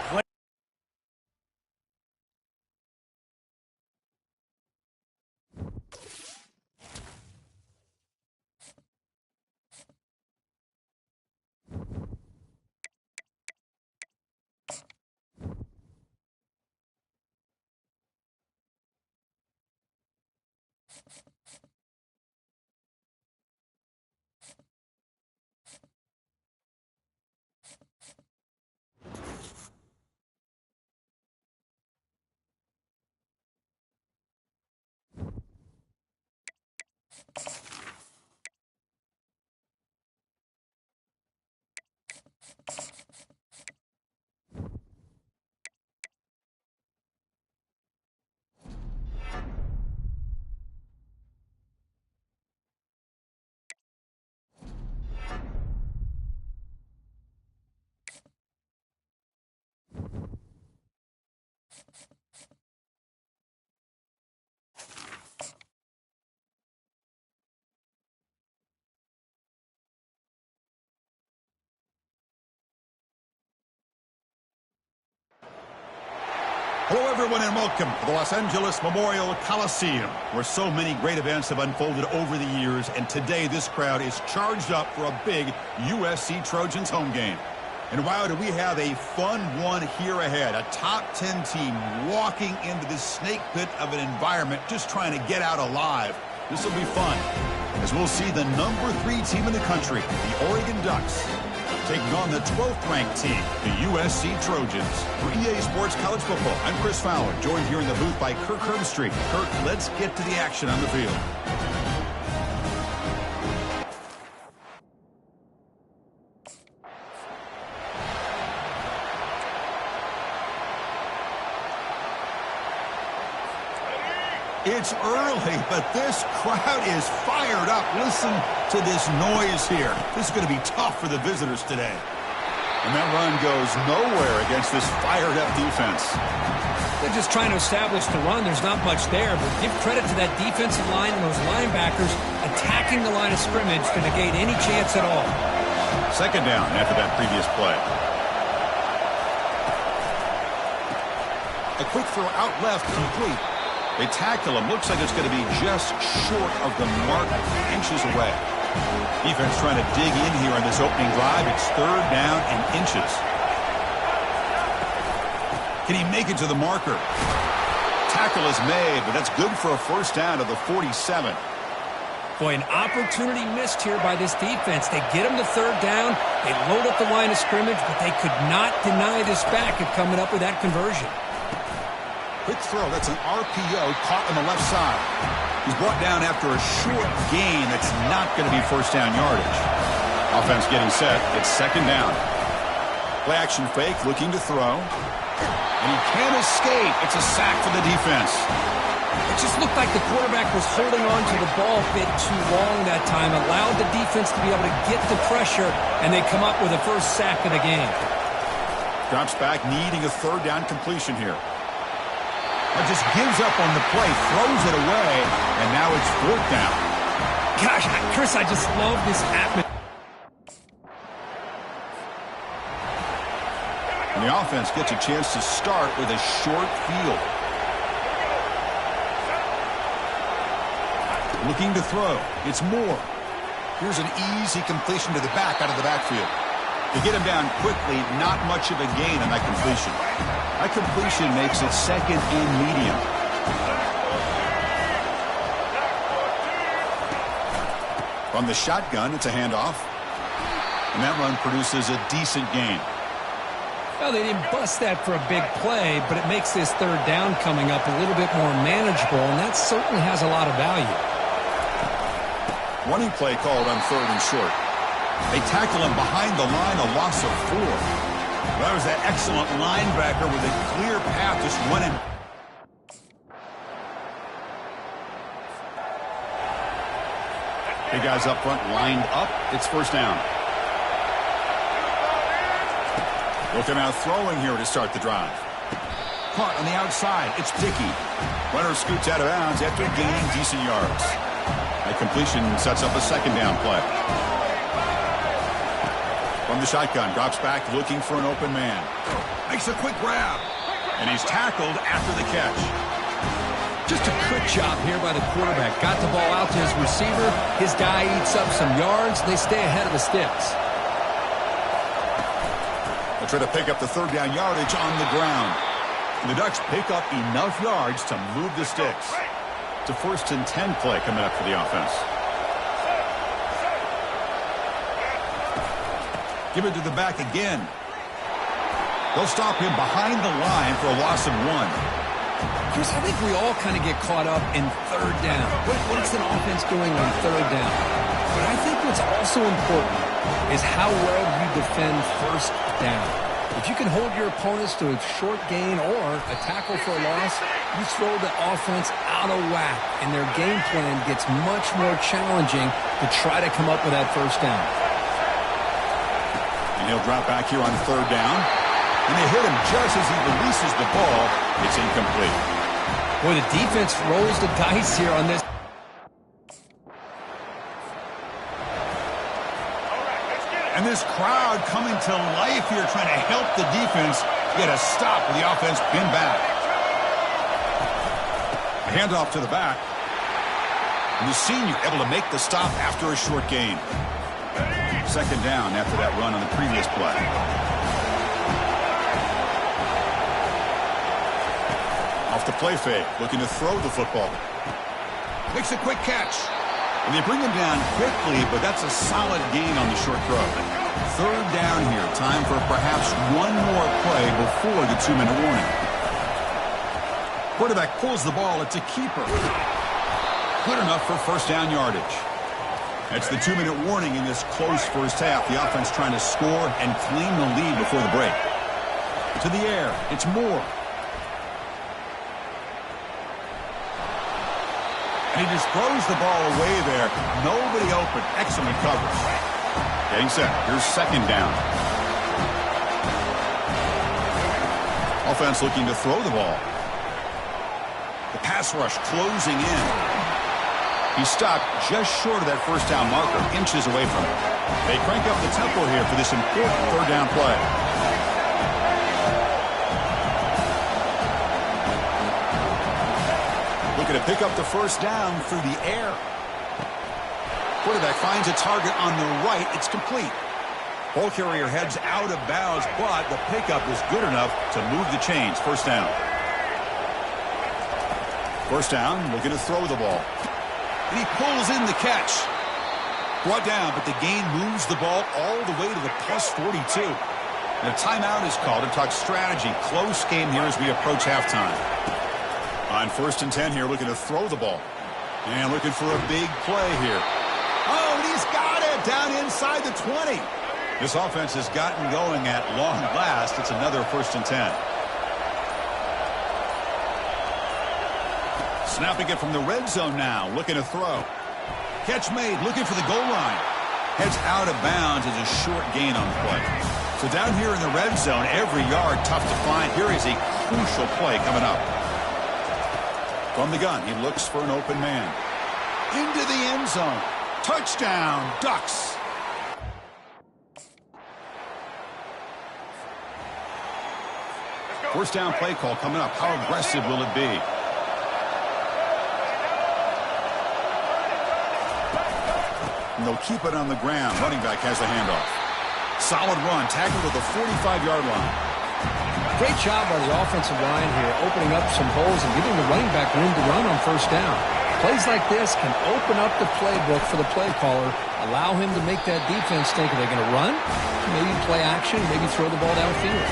Hello, everyone, and welcome to the Los Angeles Memorial Coliseum, where so many great events have unfolded over the years, and today this crowd is charged up for a big USC Trojans home game. And wow, do we have a fun one here ahead. A top 10 team walking into this snake pit of an environment, just trying to get out alive. This will be fun, as we'll see the number 3 team in the country, the Oregon Ducks, taking on the 12th-ranked team, the USC Trojans. For EA Sports College Football, I'm Chris Fowler, joined here in the booth by Kirk Herbstreit. Kirk, let's get to the action on the field. It's early, but this crowd is fired up. Listen to this noise here. This is going to be tough for the visitors today. And that run goes nowhere against this fired-up defense. They're just trying to establish the run. There's not much there, but give credit to that defensive line and those linebackers attacking the line of scrimmage to negate any chance at all. Second down after that previous play. A quick throw out left, complete. They tackle him. Looks like it's going to be just short of the mark, inches away. Defense trying to dig in here on this opening drive. It's third down and inches. Can he make it to the marker? Tackle is made, but that's good for a first down to the 47. Boy, an opportunity missed here by this defense. They get him to third down. They load up the line of scrimmage, but they could not deny this back of coming up with that conversion. Quick throw. That's an RPO caught on the left side. He's brought down after a short gain. That's not going to be first down yardage. Offense getting set. It's second down. Play action fake, looking to throw. And he can't escape. It's a sack for the defense. It just looked like the quarterback was holding on to the ball a bit too long that time, allowed the defense to be able to get the pressure, and they come up with a first sack of the game. Drops back, needing a third down completion here. Just gives up on the play, throws it away, and now it's fourth down. Gosh, Chris, I just love this atmosphere. And the offense gets a chance to start with a short field. Looking to throw. It's Moore. Here's an easy completion to the back out of the backfield. To get him down quickly, not much of a gain on that completion. That completion makes it second and medium. From the shotgun, it's a handoff. And that run produces a decent gain. Well, they didn't bust that for a big play, but it makes this third down coming up a little bit more manageable, and that certainly has a lot of value. Running play called on third and short. They tackle him behind the line, a loss of 4. That was that excellent linebacker with a clear path just running. Big guys up front lined up. It's first down. Looking out throwing here to start the drive. Caught on the outside. It's Dickey. Runner scoots out of bounds after gaining decent yards. That completion sets up a second down play. From the shotgun, drops back looking for an open man. Makes a quick grab. And he's tackled after the catch. Just a quick job here by the quarterback. Got the ball out to his receiver. His guy eats up some yards. They stay ahead of the sticks. They'll try to pick up the third down yardage on the ground. And the Ducks pick up enough yards to move the sticks. It's a first and 10 play coming up for the offense. Give it to the back again. They'll stop him behind the line for a loss of 1. Chris, I think we all kind of get caught up in third down. What's an offense doing on third down? But I think what's also important is how well you defend first down. If you can hold your opponents to a short gain or a tackle for a loss, you throw the offense out of whack, and their game plan gets much more challenging to try to come up with that first down. And he'll drop back here on third down. And they hit him just as he releases the ball. It's incomplete. Boy, the defense rolls the dice here on this. And this crowd coming to life here, trying to help the defense get a stop with the offense pinned back. A handoff to the back. And the senior able to make the stop after a short gain. Second down after that run on the previous play. Off the play fake, looking to throw the football. Makes a quick catch. And they bring him down quickly, but that's a solid gain on the short throw. Third down here. Time for perhaps one more play before the 2-minute warning. Quarterback pulls the ball. It's a keeper. Good enough for first down yardage. That's the 2-minute warning in this close first half. The offense trying to score and claim the lead before the break. To the air. It's Moore. And he just throws the ball away there. Nobody open. Excellent coverage. Getting set. Here's second down. Offense looking to throw the ball. The pass rush closing in. He stopped just short of that first down marker, inches away from it. They crank up the tempo here for this important third down play. Looking to pick up the first down through the air. Quarterback finds a target on the right. It's complete. Ball carrier heads out of bounds, but the pickup is good enough to move the chains. First down. First down, looking to throw the ball. And he pulls in the catch. Brought down, but the gain moves the ball all the way to the plus 42. And a timeout is called to talk strategy. Close game here as we approach halftime. On 1st and 10 here, looking to throw the ball. And looking for a big play here. Oh, and he's got it down inside the 20. This offense has gotten going at long last. It's another 1st and 10. Snapping it from the red zone now, looking to throw. Catch made, looking for the goal line. Heads out of bounds as a short gain on the play. So down here in the red zone, every yard tough to find. Here is a crucial play coming up. From the gun, he looks for an open man. Into the end zone. Touchdown, Ducks. First down play call coming up. How aggressive will it be? And they'll keep it on the ground. Running back has the handoff. Solid run. Tackled at the 45-yard line. Great job by the offensive line here, opening up some holes and giving the running back room to run on first down. Plays like this can open up the playbook for the play caller, allow him to make that defense think, are they going to run? Maybe play action, maybe throw the ball downfield.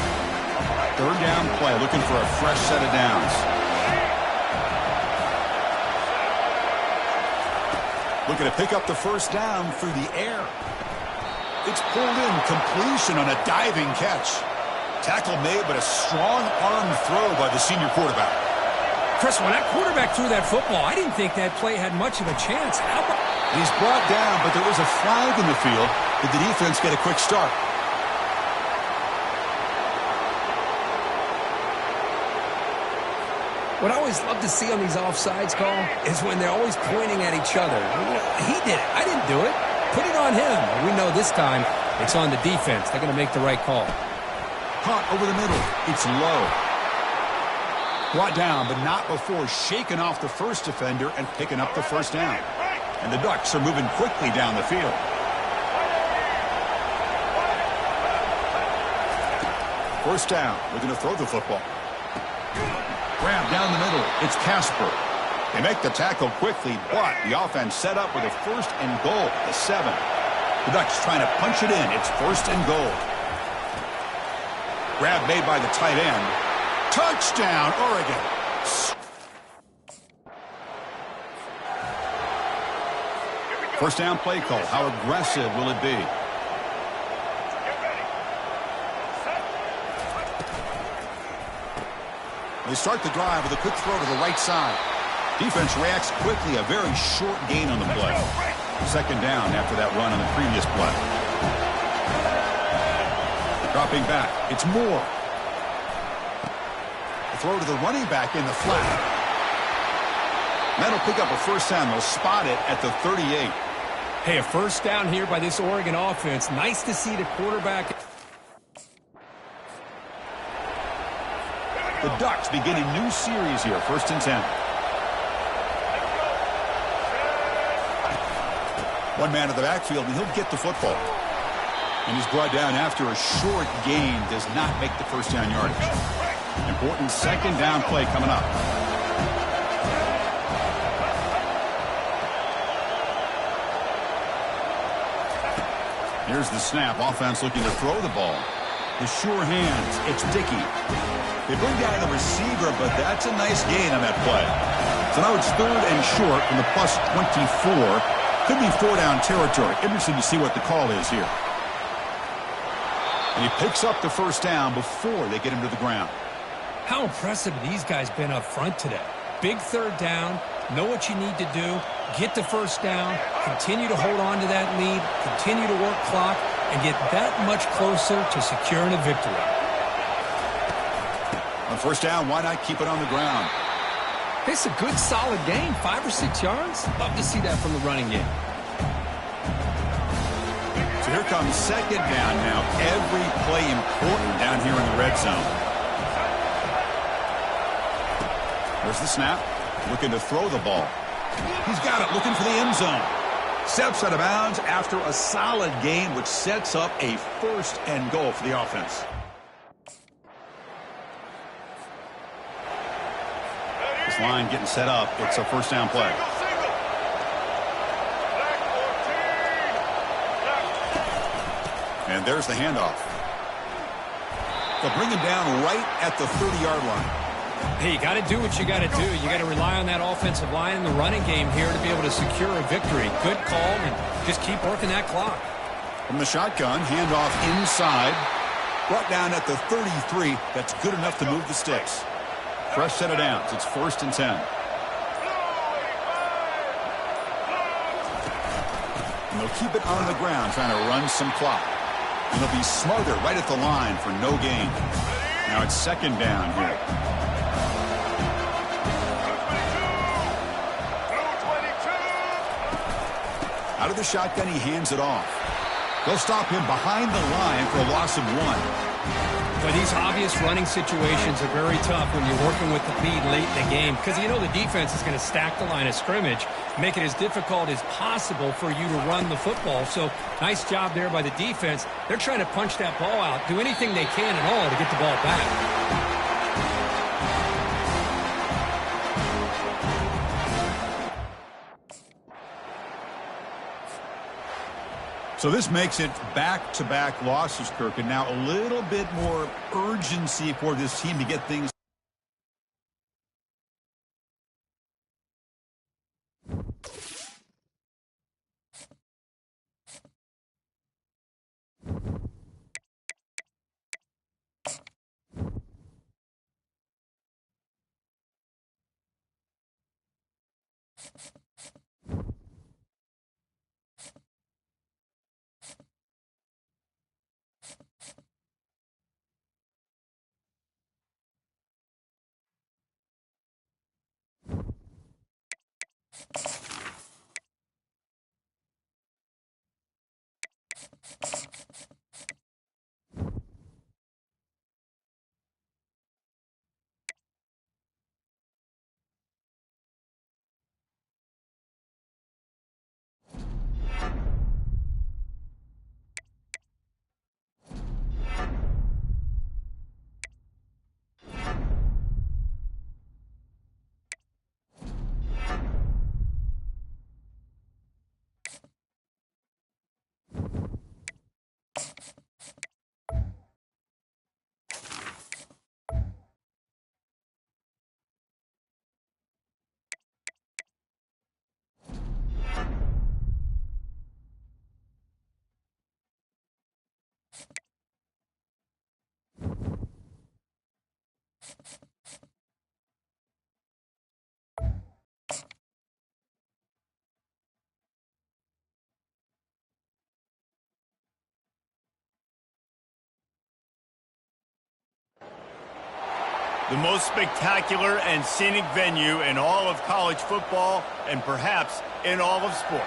Third down play, looking for a fresh set of downs. Looking to pick up the first down through the air. It's pulled in, completion on a diving catch. Tackle made, but a strong arm throw by the senior quarterback. Chris, when that quarterback threw that football, I didn't think that play had much of a chance. He's brought down, but there was a flag in the field. Did the defense get a quick start? What I always love to see on these offsides call is when they're always pointing at each other. He did it. I didn't do it. Put it on him. We know this time it's on the defense. They're going to make the right call. Caught over the middle. It's low. Brought down, but not before shaking off the first defender and picking up the first down. And the Ducks are moving quickly down the field. First down. We're going to throw the football. Grab down the middle. It's Casper. They make the tackle quickly, but the offense set up with a 1st and goal at the 7. The Ducks trying to punch it in. It's 1st and goal. Grab made by the tight end. Touchdown, Oregon. First down play call. How aggressive will it be? They start the drive with a quick throw to the right side. Defense reacts quickly. A very short gain on the play. Second down after that run on the previous play. Dropping back. It's Moore. The throw to the running back in the flat. That'll pick up a first down. They'll spot it at the 38. Hey, a first down here by this Oregon offense. Nice to see the quarterback. The Ducks begin a new series here. 1st and 10. One man in the backfield, and he'll get the football. And he's brought down after a short gain. Does not make the first down yardage. Important second down play coming up. Here's the snap. Offense looking to throw the ball. The sure hands. It's Dickey. They bring down the receiver, but that's a nice gain on that play. So now it's 3rd and short from the plus 24. Could be 4-down territory. Interesting to see what the call is here. And he picks up the first down before they get him to the ground. How impressive have these guys been up front today? Big third down. Know what you need to do. Get the first down. Continue to hold on to that lead. Continue to work clock. And get that much closer to securing a victory. On first down, why not keep it on the ground? It's a good, solid gain, 5 or 6 yards. Love to see that from the running game. So here comes second down now. Every play important down here in the red zone. There's the snap. Looking to throw the ball. He's got it, looking for the end zone. Steps out of bounds after a solid gain, which sets up a first and goal for the offense. This line getting set up. It's a first down play. And there's the handoff. They'll bring him down right at the 30-yard line. Hey, you got to do what you got to do. You got to rely on that offensive line in the running game here to be able to secure a victory. Good call, and just keep working that clock. From the shotgun, handoff inside. Brought down at the 33. That's good enough to move the sticks. Fresh set of downs. It's 1st and 10. And they'll keep it on the ground, trying to run some clock. And they'll be smarter right at the line for no gain. Now it's second down here. Out of the shotgun, he hands it off. They'll stop him behind the line for a loss of 1. But these obvious running situations are very tough when you're working with the lead late in the game because you know the defense is going to stack the line of scrimmage, make it as difficult as possible for you to run the football. So nice job there by the defense. They're trying to punch that ball out, do anything they can at all to get the ball back. So this makes it back-to-back losses, Kirk, and now a little bit more urgency for this team to get things. The most spectacular and scenic venue in all of college football and perhaps in all of sports.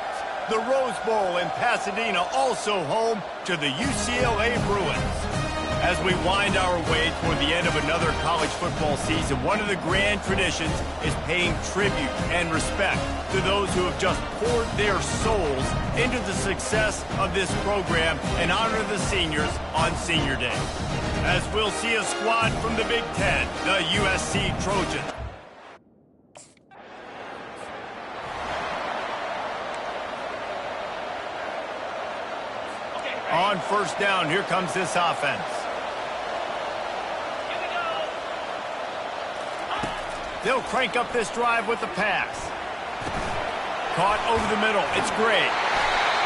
The Rose Bowl in Pasadena, also home to the UCLA Bruins. As we wind our way toward the end of another college football season, one of the grand traditions is paying tribute and respect to those who have just poured their souls into the success of this program and honor the seniors on Senior Day. As we'll see a squad from the Big Ten, the USC Trojans. On first down, here comes this offense. They'll crank up this drive with the pass. Caught over the middle. It's great.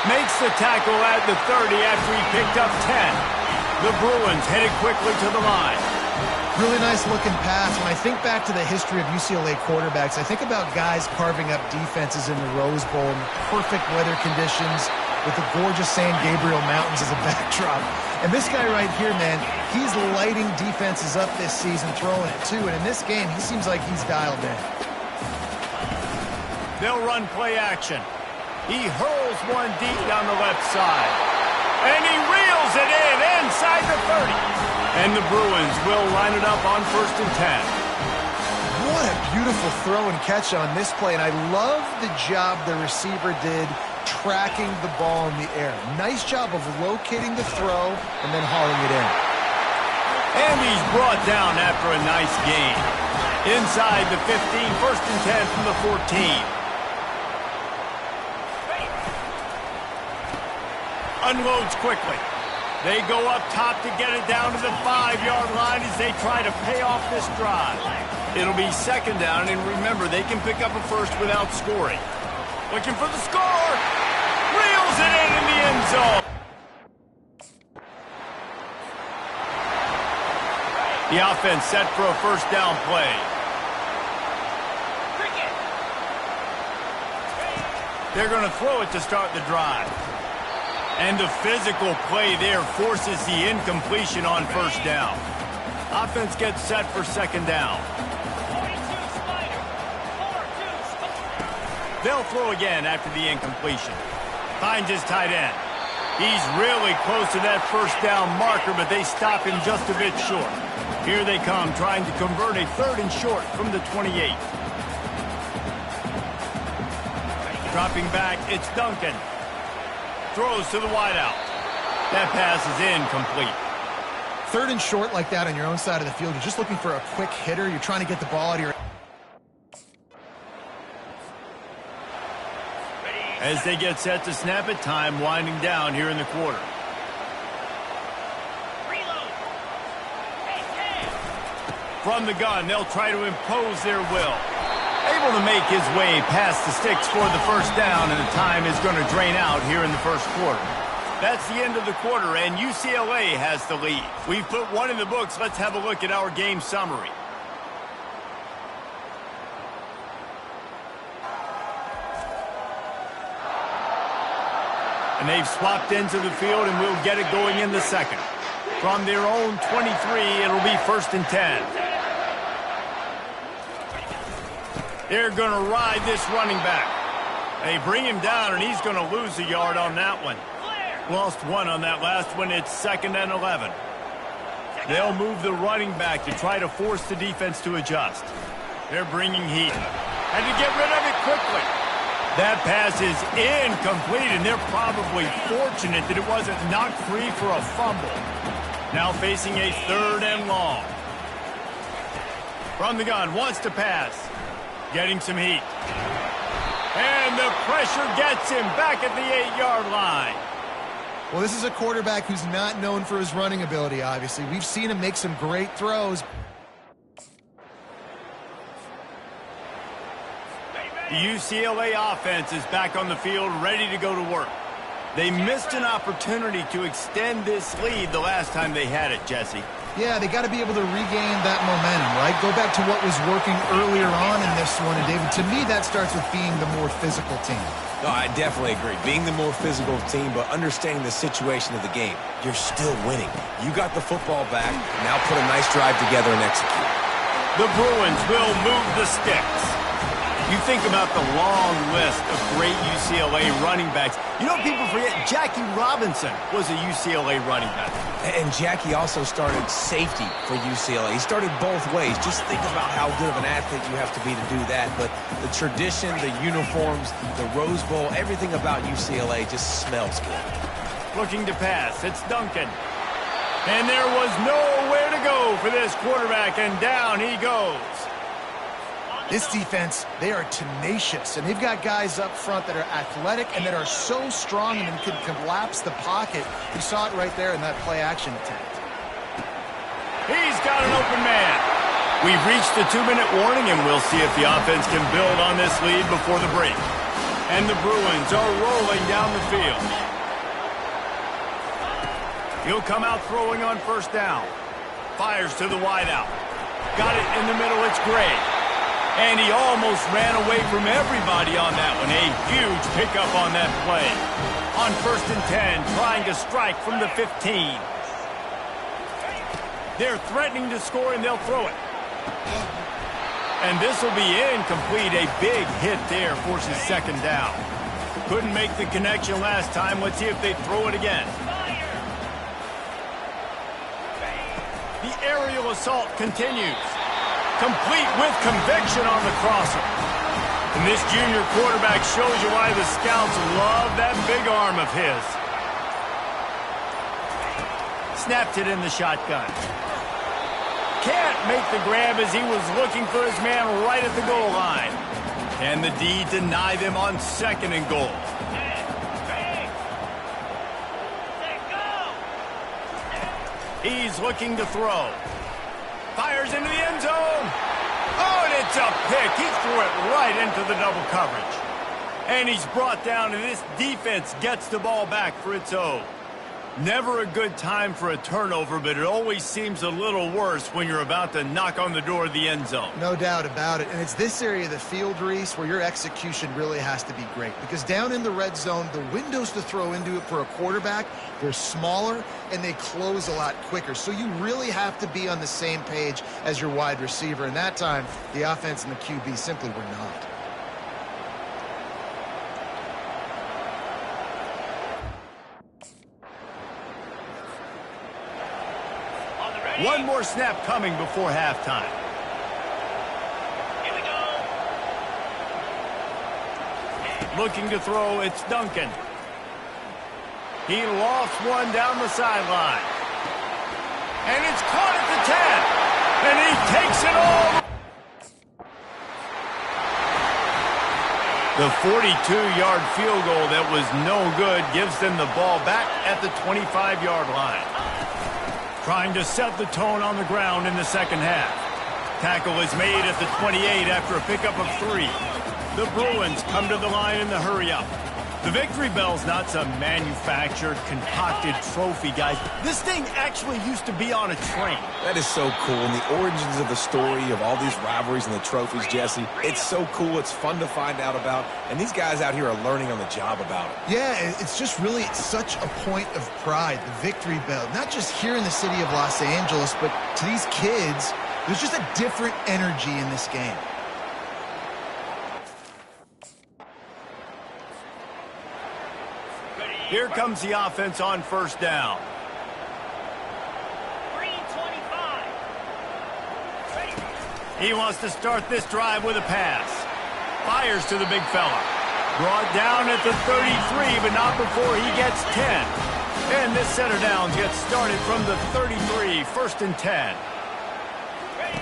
Makes the tackle at the 30 after he picked up 10. The Bruins headed quickly to the line. Really nice looking pass. When I think back to the history of UCLA quarterbacks, I think about guys carving up defenses in the Rose Bowl in perfect weather conditions, with the gorgeous San Gabriel Mountains as a backdrop. And this guy right here, man, he's lighting defenses up this season, throwing it too. And in this game, he seems like he's dialed in. They'll run play action. He hurls one deep down the left side. And he reels it in inside the 30. And the Bruins will line it up on 1st and 10. What a beautiful throw and catch on this play. And I love the job the receiver did tracking the ball in the air. Nice job of locating the throw and then hauling it in. And he's brought down after a nice gain. Inside the 15, 1st and 10 from the 14. Unloads quickly. They go up top to get it down to the 5-yard line as they try to pay off this drive. It'll be 2nd down, and remember, they can pick up a first without scoring. Looking for the score. Reels it in the end zone. The offense set for a 1st down play. They're going to throw it to start the drive. And the physical play there forces the incompletion on 1st down. Offense gets set for 2nd down. They'll throw again after the incompletion. Finds his tight end. He's really close to that 1st down marker, but they stop him just a bit short. Here they come, trying to convert a 3rd and short from the 28. Dropping back, it's Duncan. Throws to the wideout. That pass is incomplete. 3rd and short like that on your own side of the field. You're just looking for a quick hitter. You're trying to get the ball out of your... As they get set to snap it, time winding down here in the quarter. From the gun, they'll try to impose their will. Able to make his way past the sticks for the 1st down, and the time is going to drain out here in the 1st quarter. That's the end of the quarter, and UCLA has the lead. We've put one in the books. Let's have a look at our game summary. And they've swapped into the field, and we'll get it going in the 2nd. From their own 23, it'll be 1st and 10. They're going to ride this running back. They bring him down, and he's going to lose a yard on that one. Lost 1 on that last one. It's 2nd and 11. They'll move the running back to try to force the defense to adjust. They're bringing heat. And to get rid of it quickly. That pass is incomplete, and they're probably fortunate that it wasn't knocked free for a fumble. Now facing a 3rd and long. From the gun, wants to pass. Getting some heat. And the pressure gets him back at the 8-yard line. Well, this is a quarterback who's not known for his running ability, obviously. We've seen him make some great throws. The UCLA offense is back on the field, ready to go to work. They missed an opportunity to extend this lead the last time they had it, Jesse. Yeah, they got to be able to regain that momentum, right? Go back to what was working earlier on in this one. And, David, to me, that starts with being the more physical team. No, I definitely agree. Being the more physical team, but understanding the situation of the game. You're still winning. You got the football back. Now put a nice drive together and execute. The Bruins will move the sticks. You think about the long list of great UCLA running backs. You know, people forget Jackie Robinson was a UCLA running back. And Jackie also started safety for UCLA. He started both ways. Just think about how good of an athlete you have to be to do that. But the tradition, the uniforms, the Rose Bowl, everything about UCLA just smells good. Looking to pass. It's Duncan. And there was nowhere to go for this quarterback, and down he goes. This defense, they are tenacious, and they've got guys up front that are athletic and that are so strong and can collapse the pocket. You saw it right there in that play-action attempt. He's got an open man. We've reached the 2-minute warning, and we'll see if the offense can build on this lead before the break. And the Bruins are rolling down the field. He'll come out throwing on 1st down. Fires to the wideout. Got it in the middle. It's Gray. And he almost ran away from everybody on that one. A huge pickup on that play. On 1st and 10, trying to strike from the 15. They're threatening to score, and they'll throw it. And this will be incomplete. A big hit there forces 2nd down. Couldn't make the connection last time. Let's see if they throw it again. The aerial assault continues. Complete with conviction on the crosser. And this junior quarterback shows you why the scouts love that big arm of his. Snapped it in the shotgun. Can't make the grab as he was looking for his man right at the goal line. And the D deny them on 2nd and goal. He's looking to throw. Fires into the end zone. Oh, and it's a pick. He threw it right into the double coverage. And he's brought down, and this defense gets the ball back for its own. Never a good time for a turnover, but it always seems a little worse when you're about to knock on the door of the end zone. No doubt about it. And it's this area of the field, Reese, where your execution really has to be great. Because down in the red zone, the windows to throw into it for a quarterback, they're smaller and they close a lot quicker. So you really have to be on the same page as your wide receiver. And that time, the offense and the QB simply were not. One more snap coming before halftime. Here we go. Looking to throw, it's Duncan. He lofts one down the sideline. And it's caught at the 10. And he takes it all. The 42-yard field goal that was no good gives them the ball back at the 25-yard line. Trying to set the tone on the ground in the 2nd half. Tackle is made at the 28 after a pickup of 3. The Bruins come to the line in the hurry-up. The victory bell's not some manufactured, concocted trophy, guys. This thing actually used to be on a train. That is so cool. And the origins of the story of all these rivalries and the trophies, Jesse, it's so cool. It's fun to find out about. And these guys out here are learning on the job about it. Yeah, it's just really such a point of pride, the victory bell. Not just here in the city of Los Angeles, but to these kids, there's just a different energy in this game. Here comes the offense on 1st down. Green 25. Ready. He wants to start this drive with a pass. Fires to the big fella. Brought down at the 33, but not before he gets 10. And this center downs gets started from the 33, 1st and 10. Ready.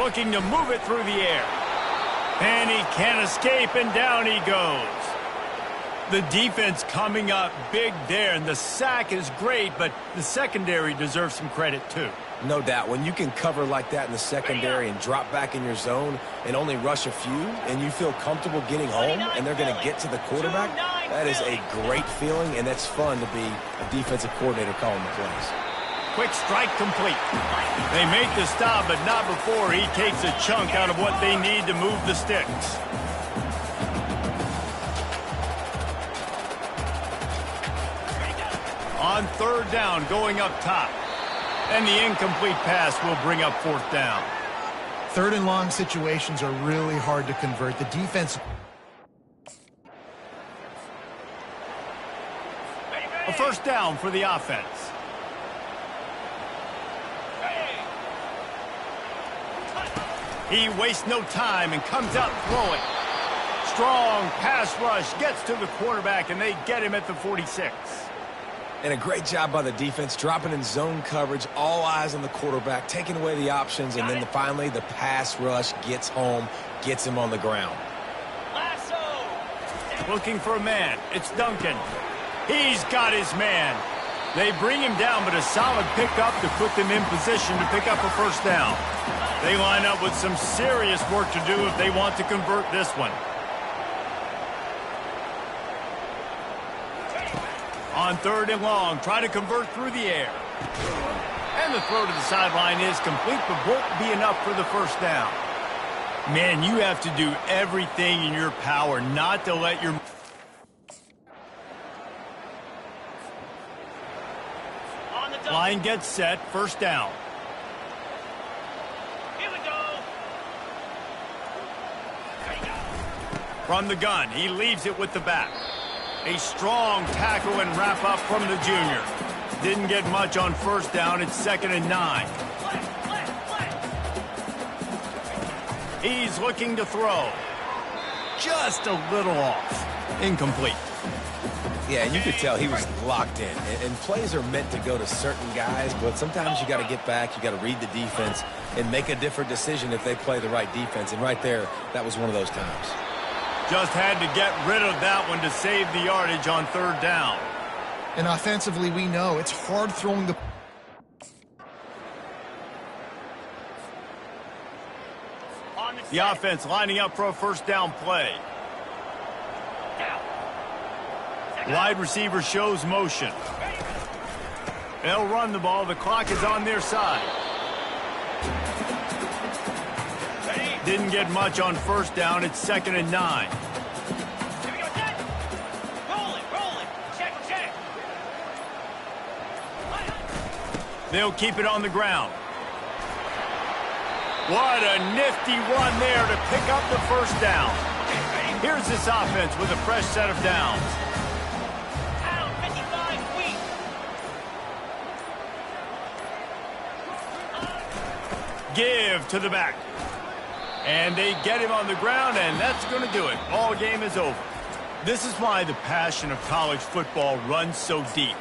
Looking to move it through the air. And he can't escape, and down he goes. The defense coming up big there, and the sack is great, but the secondary deserves some credit too. No doubt. When you can cover like that in the secondary and drop back in your zone and only rush a few, and you feel comfortable getting home, and they're going to get to the quarterback, that is a great feeling, and that's fun to be a defensive coordinator calling the plays. Quick strike complete. They make the stop, but not before he takes a chunk out of what they need to move the sticks. On 3rd down, going up top. And the incomplete pass will bring up 4th down. 3rd and long situations are really hard to convert. The defense... A 1st down for the offense. He wastes no time and comes out throwing. Strong pass rush gets to the quarterback, and they get him at the 46. And a great job by the defense, dropping in zone coverage, all eyes on the quarterback, taking away the options, and then finally the pass rush gets home, gets him on the ground. Lasso. Looking for a man. It's Duncan. He's got his man. They bring him down, but a solid pickup to put them in position to pick up a 1st down. They line up with some serious work to do if they want to convert this one. On 3rd and long, try to convert through the air. And the throw to the sideline is complete, but won't be enough for the 1st down. Man, you have to do everything in your power not to let your... Line gets set, first down. Here we go. From the gun, he leaves it with the back. A strong tackle and wrap up from the junior. Didn't get much on first down. It's 2nd and 9. He's looking to throw. Just a little off. Incomplete. Yeah, you could tell he was locked in. And plays are meant to go to certain guys, but sometimes you got to get back, you got to read the defense, and make a different decision if they play the right defense. And right there, that was one of those times. Just had to get rid of that one to save the yardage on 3rd down. And offensively, we know it's hard throwing the... The offense lining up for a first down play. Wide receiver shows motion. They'll run the ball. The clock is on their side. Didn't get much on first down. It's 2nd and 9. They'll keep it on the ground. What a nifty run there to pick up the first down. Here's this offense with a fresh set of downs. Down 55 feet. Give to the back. And they get him on the ground, and that's going to do it. Ball game is over. This is why the passion of college football runs so deep.